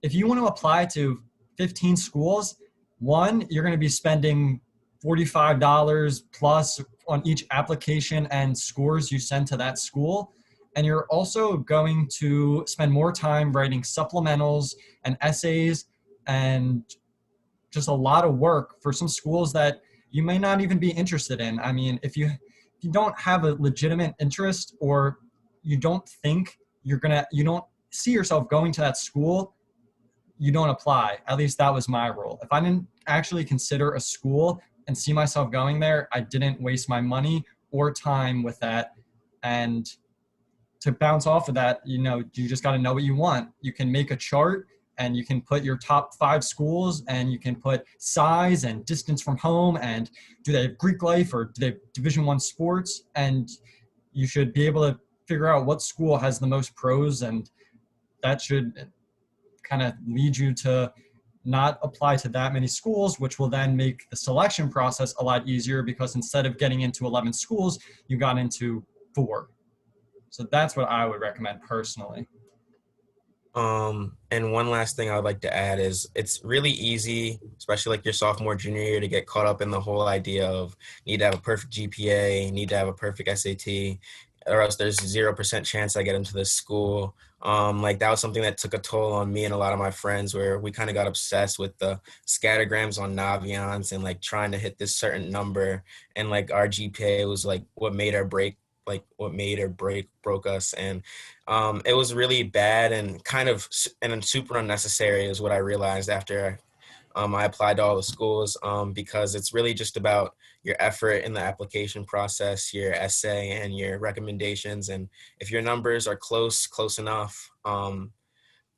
if you want to apply to 15 schools, one, you're going to be spending $45 plus on each application and scores you send to that school. And you're also going to spend more time writing supplementals and essays and just a lot of work for some schools that you may not even be interested in. I mean, if you don't have a legitimate interest, or you don't think you don't see yourself going to that school, you don't apply. At least that was my rule. If I didn't actually consider a school and see myself going there, I didn't waste my money or time with that. And to bounce off of that, you just got to know what you want. You can make a chart and you can put your top 5 schools, and you can put size and distance from home, and do they have Greek life or do they have Division I sports? And you should be able to figure out what school has the most pros, and that should kind of lead you to not apply to that many schools, which will then make the selection process a lot easier, because instead of getting into 11 schools, you got into 4. So that's what I would recommend personally. And one last thing I would like to add is it's really easy, especially like your sophomore, junior year, to get caught up in the whole idea of need to have a perfect GPA, need to have a perfect SAT, or else there's 0% chance I get into this school. Like that was something that took a toll on me and a lot of my friends, where we kind of got obsessed with the scattergrams on Naviance and like trying to hit this certain number. And like our GPA was like what made or broke us. And it was really bad and and super unnecessary is what I realized after I applied to all the schools, because it's really just about your effort in the application process, your essay, and your recommendations. And if your numbers are close enough,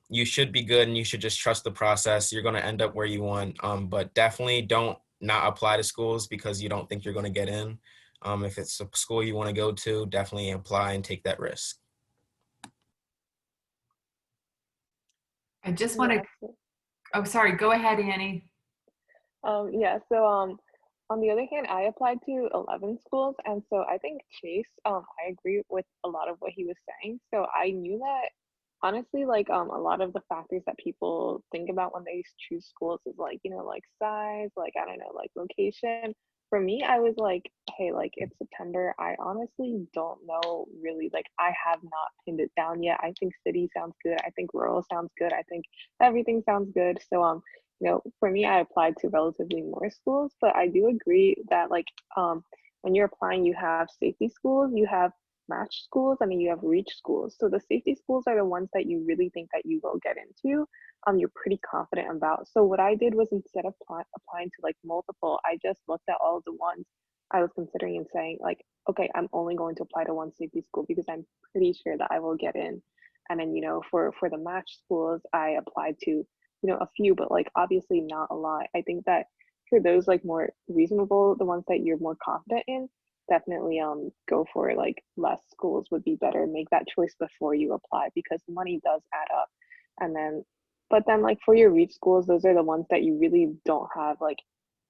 you should be good, and you should just trust the process. You're going to end up where you want, but definitely don't not apply to schools because you don't think you're going to get in. If it's a school you want to go to, definitely apply and take that risk. I just want to, oh, sorry, go ahead, Annie. Yeah, so on the other hand, I applied to 11 schools, and so I think Chase, I agree with a lot of what he was saying. So I knew that honestly, like a lot of the factors that people think about when they choose schools is like, like size, like I don't know, like location. For me, I was like, hey, like it's September. I honestly don't know really, like I have not pinned it down yet. I think city sounds good. I think rural sounds good. I think everything sounds good. So for me, I applied to relatively more schools, but I do agree that like when you're applying, you have safety schools, you have match schools, and then you have reach schools. So the safety schools are the ones that you really think that you will get into. You're pretty confident about. So what I did was, instead of applying to like multiple, I just looked at all of the ones I was considering and saying like, okay, I'm only going to apply to one safety school because I'm pretty sure that I will get in. And then, for the match schools, I applied to, a few, but like obviously not a lot. I think that for those like more reasonable, the ones that you're more confident in, definitely go for like less schools would be better. Make that choice before you apply, because money does add up. But then like for your reach schools, those are the ones that you really don't have like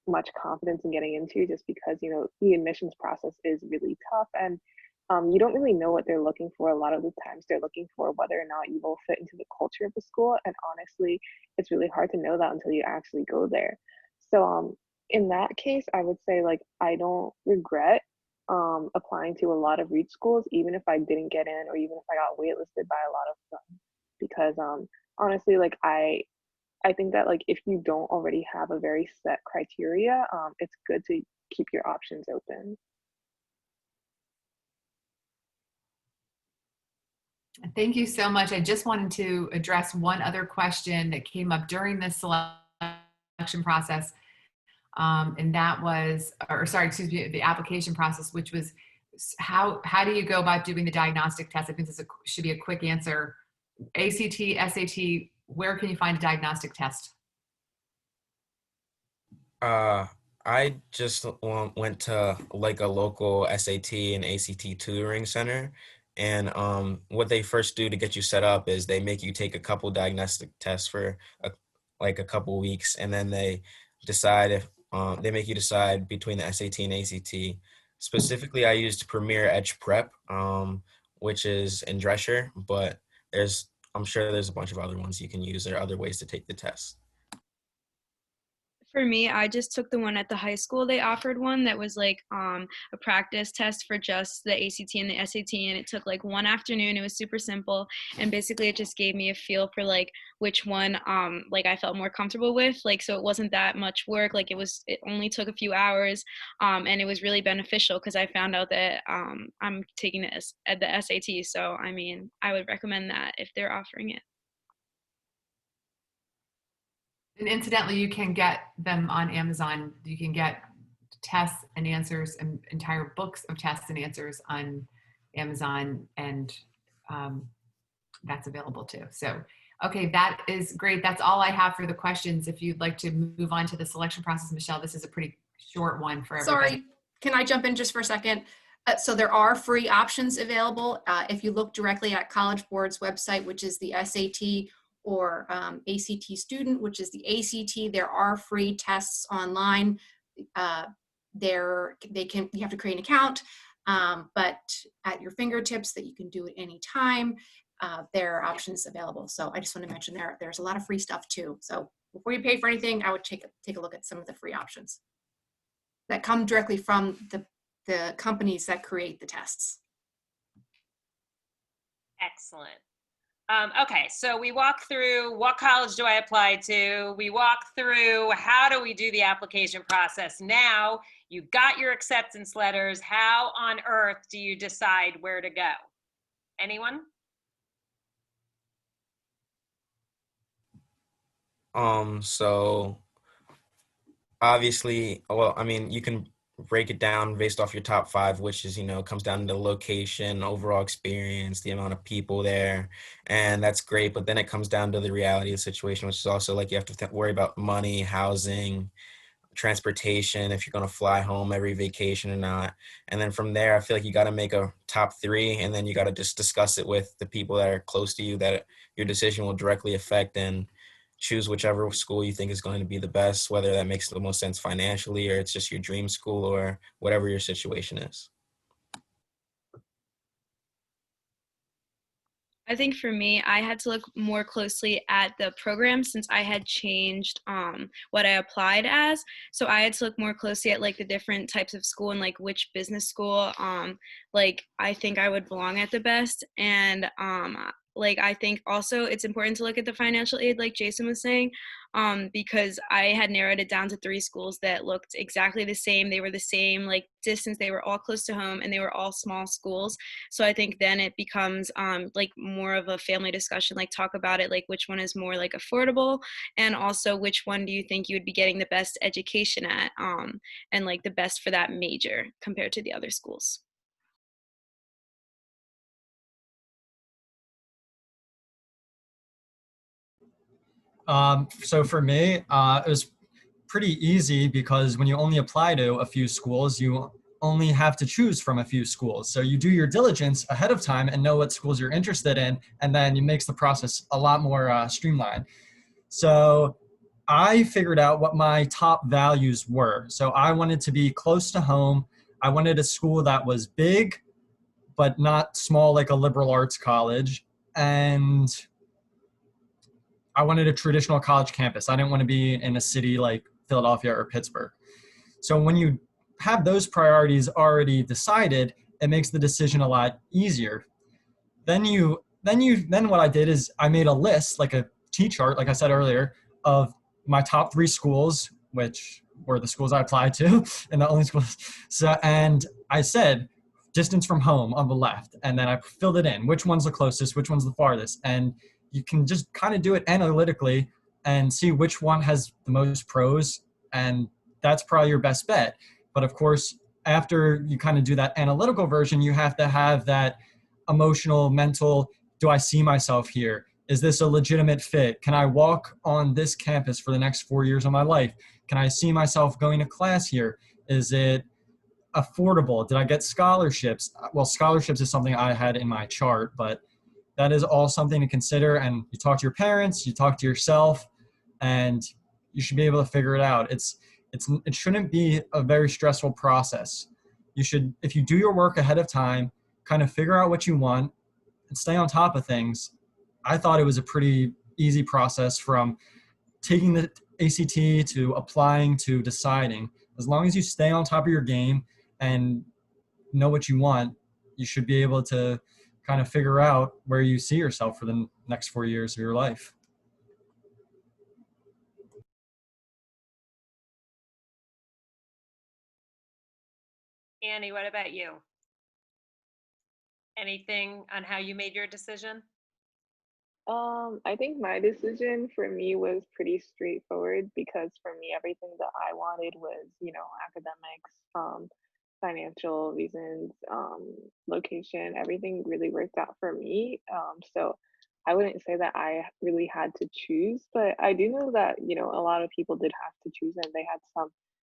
much confidence in getting into, just because the admissions process is really tough, and you don't really know what they're looking for. A lot of the times they're looking for whether or not you will fit into the culture of the school, and honestly it's really hard to know that until you actually go there. So in that case, I would say like I don't regret applying to a lot of reach schools, even if I didn't get in, or even if I got waitlisted by a lot of them, because honestly, like I think that like if you don't already have a very set criteria, it's good to keep your options open. Thank you so much. I just wanted to address one other question that came up during the selection process. And that was, the application process, which was how do you go about doing the diagnostic test? I think this should be a quick answer ACT, SAT, where can you find a diagnostic test? I just went to like a local SAT and ACT tutoring center. And what they first do to get you set up is they make you take a couple diagnostic tests for like a couple weeks, and then they decide if they make you decide between the SAT and ACT. Specifically, I used Premier Edge Prep, which is in Drescher, but I'm sure there's a bunch of other ones you can use. There are other ways to take the test. For me, I just took the one at the high school. They offered one that was like a practice test for just the ACT and the SAT, and it took like one afternoon. It was super simple, and basically it just gave me a feel for like which one like I felt more comfortable with. Like, so it wasn't that much work. Like it only took a few hours, and it was really beneficial because I found out that I'm taking this at the SAT. So I mean, I would recommend that if they're offering it. And incidentally, you can get them on Amazon. You can get tests and answers and entire books of tests and answers on Amazon, and that's available too. So, okay, that is great. That's all I have for the questions. If you'd like to move on to the selection process, Michelle, this is a pretty short one for everybody. Sorry, can I jump in just for a second? So there are free options available. If you look directly at College Board's website, which is the SAT, or ACT Student, which is the ACT, there are free tests online. You have to create an account, but at your fingertips that you can do at any time. There are options available. So I just want to mention there's a lot of free stuff too. So before you pay for anything, I would take a look at some of the free options that come directly from the companies that create the tests. Excellent. Okay, so we walk through what college do I apply to? We walk through how do we do the application process? Now you got your acceptance letters. How on earth do you decide where to go? Anyone? So obviously, well, I mean, you can break it down based off your top 5, which is, comes down to the location, overall experience, the amount of people there, and that's great. But then it comes down to the reality of the situation, which is also like you have to worry about money, housing, transportation, if you're going to fly home every vacation or not. And then from there, I feel like you got to make a top 3, and then you got to just discuss it with the people that are close to you that your decision will directly affect, and choose whichever school you think is going to be the best, whether that makes the most sense financially or it's just your dream school or whatever your situation is. I think for me, I had to look more closely at the program since I had changed what I applied as. So I had to look more closely at like the different types of school and like which business school like I think I would belong at the best. And like I think also it's important to look at the financial aid like Jason was saying, because I had narrowed it down to 3 schools that looked exactly the same. They were the same like distance, they were all close to home, and they were all small schools. So I think then it becomes like more of a family discussion, like talk about it, like which one is more like affordable, and also which one do you think you would be getting the best education at, and like the best for that major compared to the other schools. So for me, it was pretty easy because when you only apply to a few schools, you only have to choose from a few schools. So you do your diligence ahead of time and know what schools you're interested in, and then it makes the process a lot more streamlined. So I figured out what my top values were. So I wanted to be close to home. I wanted a school that was big, but not small like a liberal arts college. And I wanted a traditional college campus. I didn't want to be in a city like Philadelphia or Pittsburgh. So when you have those priorities already decided, it makes the decision a lot easier. Then what I did is I made a list, like a T-chart, like I said earlier, of my top 3 schools, which were the schools I applied to and the only schools. So, and I said distance from home on the left, and then I filled it in. Which one's the closest? Which one's the farthest? And you can just kind of do it analytically and see which one has the most pros, and that's probably your best bet. But of course, after you kind of do that analytical version, you have to have that emotional, mental do I see myself here? Is this a legitimate fit? Can I walk on this campus for the next 4 years of my life? Can I see myself going to class here? Is it affordable? Did I get scholarships? Well, scholarships is something I had in my chart, but that is all something to consider. And you talk to your parents, you talk to yourself, and you should be able to figure it out. It shouldn't be a very stressful process. You should, if you do your work ahead of time, kind of figure out what you want and stay on top of things. I thought it was a pretty easy process from taking the ACT to applying to deciding. As long as you stay on top of your game and know what you want, you should be able to kind of figure out where you see yourself for the next 4 years of your life. Annie, what about you? Anything on how you made your decision? I think my decision for me was pretty straightforward because for me, everything that I wanted was, academics, financial reasons, location, everything really worked out for me. So I wouldn't say that I really had to choose, but I do know that, a lot of people did have to choose and they had some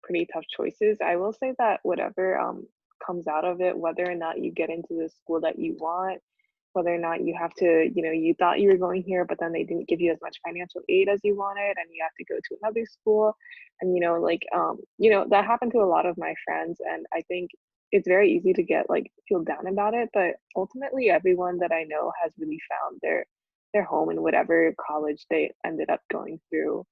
pretty tough choices. I will say that whatever comes out of it, whether or not you get into the school that you want, whether or not you have to, you thought you were going here, but then they didn't give you as much financial aid as you wanted, and you have to go to another school. And, that happened to a lot of my friends. And I think it's very easy to get feel down about it. But ultimately, everyone that I know has really found their home in whatever college they ended up going through.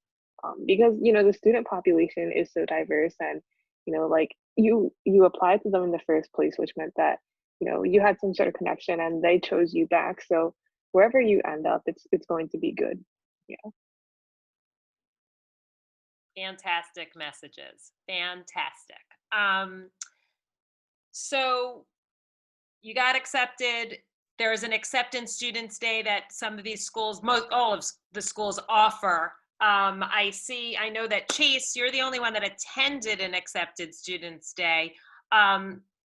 Because, the student population is so diverse and, you applied to them in the first place, which meant that you had some sort of connection and they chose you back. So wherever you end up, it's going to be good. Yeah. Fantastic messages. Fantastic. So you got accepted. There's an acceptance students day that some of these schools, all of the schools offer. I know that Chase, you're the only one that attended an accepted students day.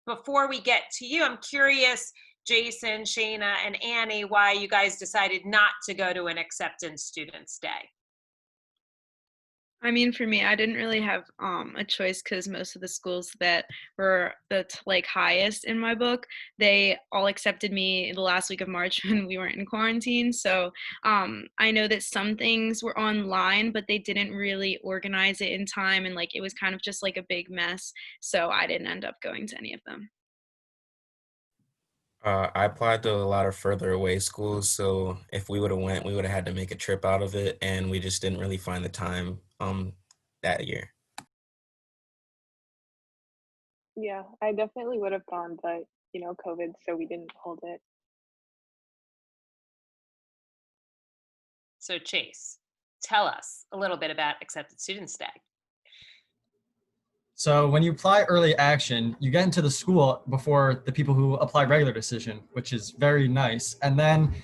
Before we get to you, I'm curious, Jason, Shayna, and Annie, why you guys decided not to go to an acceptance students day. I mean, for me, I didn't really have a choice because most of the schools that were the highest in my book, they all accepted me the last week of March when we weren't in quarantine. So I know that some things were online, but they didn't really organize it in time, and it was kind of just a big mess. So I didn't end up going to any of them. I applied to a lot of further away schools, so if we would have went, we would have had to make a trip out of it, and we just didn't really find the time that year. Yeah, I definitely would have gone, but COVID, so we didn't hold it. So Chase, tell us a little bit about Accepted Students Day. So when you apply early action, you get into the school before the people who apply regular decision, which is very nice. And then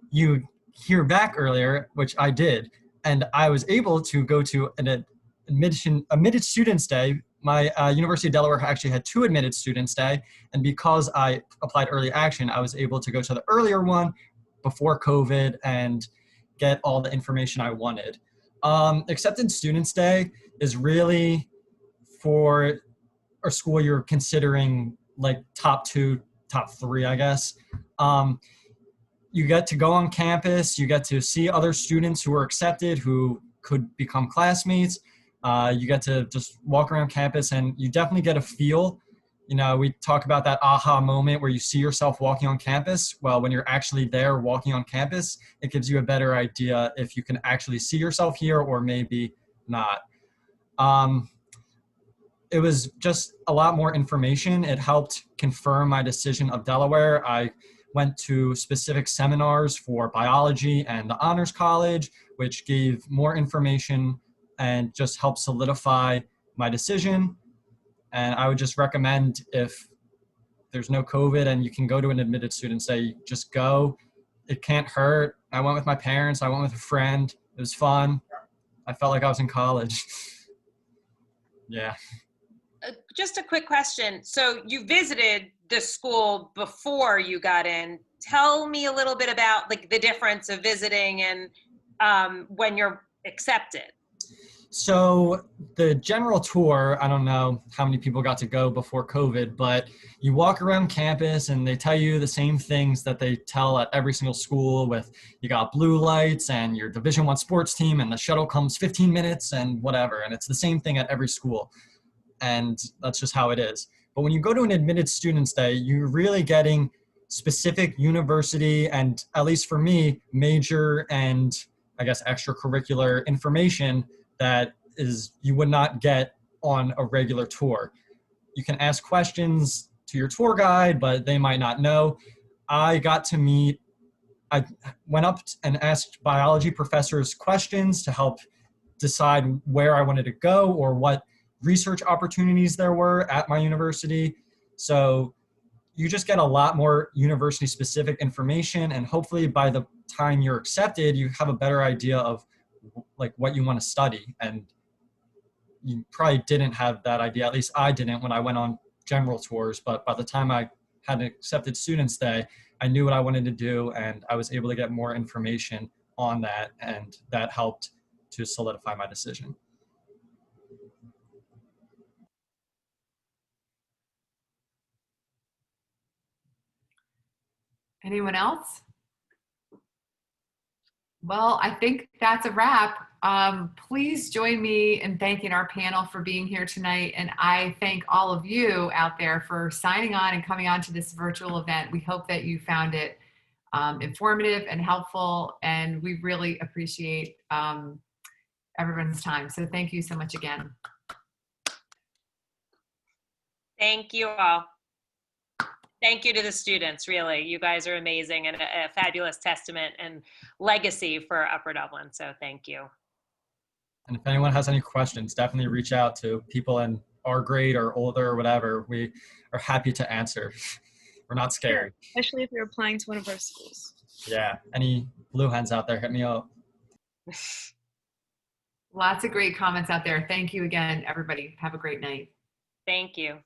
you hear back earlier, which I did, and I was able to go to an admitted students day. My University of Delaware actually had 2 admitted students day, and because I applied early action, I was able to go to the earlier one before COVID and get all the information I wanted. Acceptance Students Day is really for a school you're considering top 2, top 3, I guess. You get to go on campus, you get to see other students who are accepted, who could become classmates. You get to just walk around campus and you definitely get a feel. We talk about that aha moment where you see yourself walking on campus. Well, when you're actually there walking on campus, it gives you a better idea if you can actually see yourself here or maybe not. It was just a lot more information. It helped confirm my decision of Delaware. I went to specific seminars for biology and the Honors College, which gave more information and just helped solidify my decision. And I would just recommend, if there's no COVID and you can go to an admitted student day, just go. It can't hurt. I went with my parents. I went with a friend. It was fun. I felt like I was in college. Yeah. Just a quick question. So you visited the school before you got in. Tell me a little bit about like the difference of visiting and when you're accepted. So the general tour, I don't know how many people got to go before COVID, but you walk around campus and they tell you the same things that they tell at every single school with you got blue lights and your Division I sports team and the shuttle comes 15 minutes and whatever. And it's the same thing at every school. And that's just how it is. But when you go to an admitted students day, you're really getting specific university and, at least for me, major and I guess extracurricular information that is you would not get on a regular tour. You can ask questions to your tour guide, but they might not know. I went up and asked biology professors questions to help decide where I wanted to go or what research opportunities there were at my university. So you just get a lot more university specific information, and hopefully by the time you're accepted, you have a better idea of like what you want to study. And you probably didn't have that idea, at least I didn't when I went on general tours, but by the time I had an accepted students day, I knew what I wanted to do and I was able to get more information on that, and that helped to solidify my decision. Anyone else? Well, I think that's a wrap. Please join me in thanking our panel for being here tonight. And I thank all of you out there for signing on and coming on to this virtual event. We hope that you found it informative and helpful, and we really appreciate everyone's time. So thank you so much again. Thank you all. Thank you to the students, really. You guys are amazing and a fabulous testament and legacy for Upper Dublin. So thank you. And if anyone has any questions, definitely reach out to people in our grade or older or whatever. We are happy to answer. We're not scared. Especially if you're applying to one of our schools. Yeah. Any blue hens out there, hit me up. Lots of great comments out there. Thank you again, everybody. Have a great night. Thank you.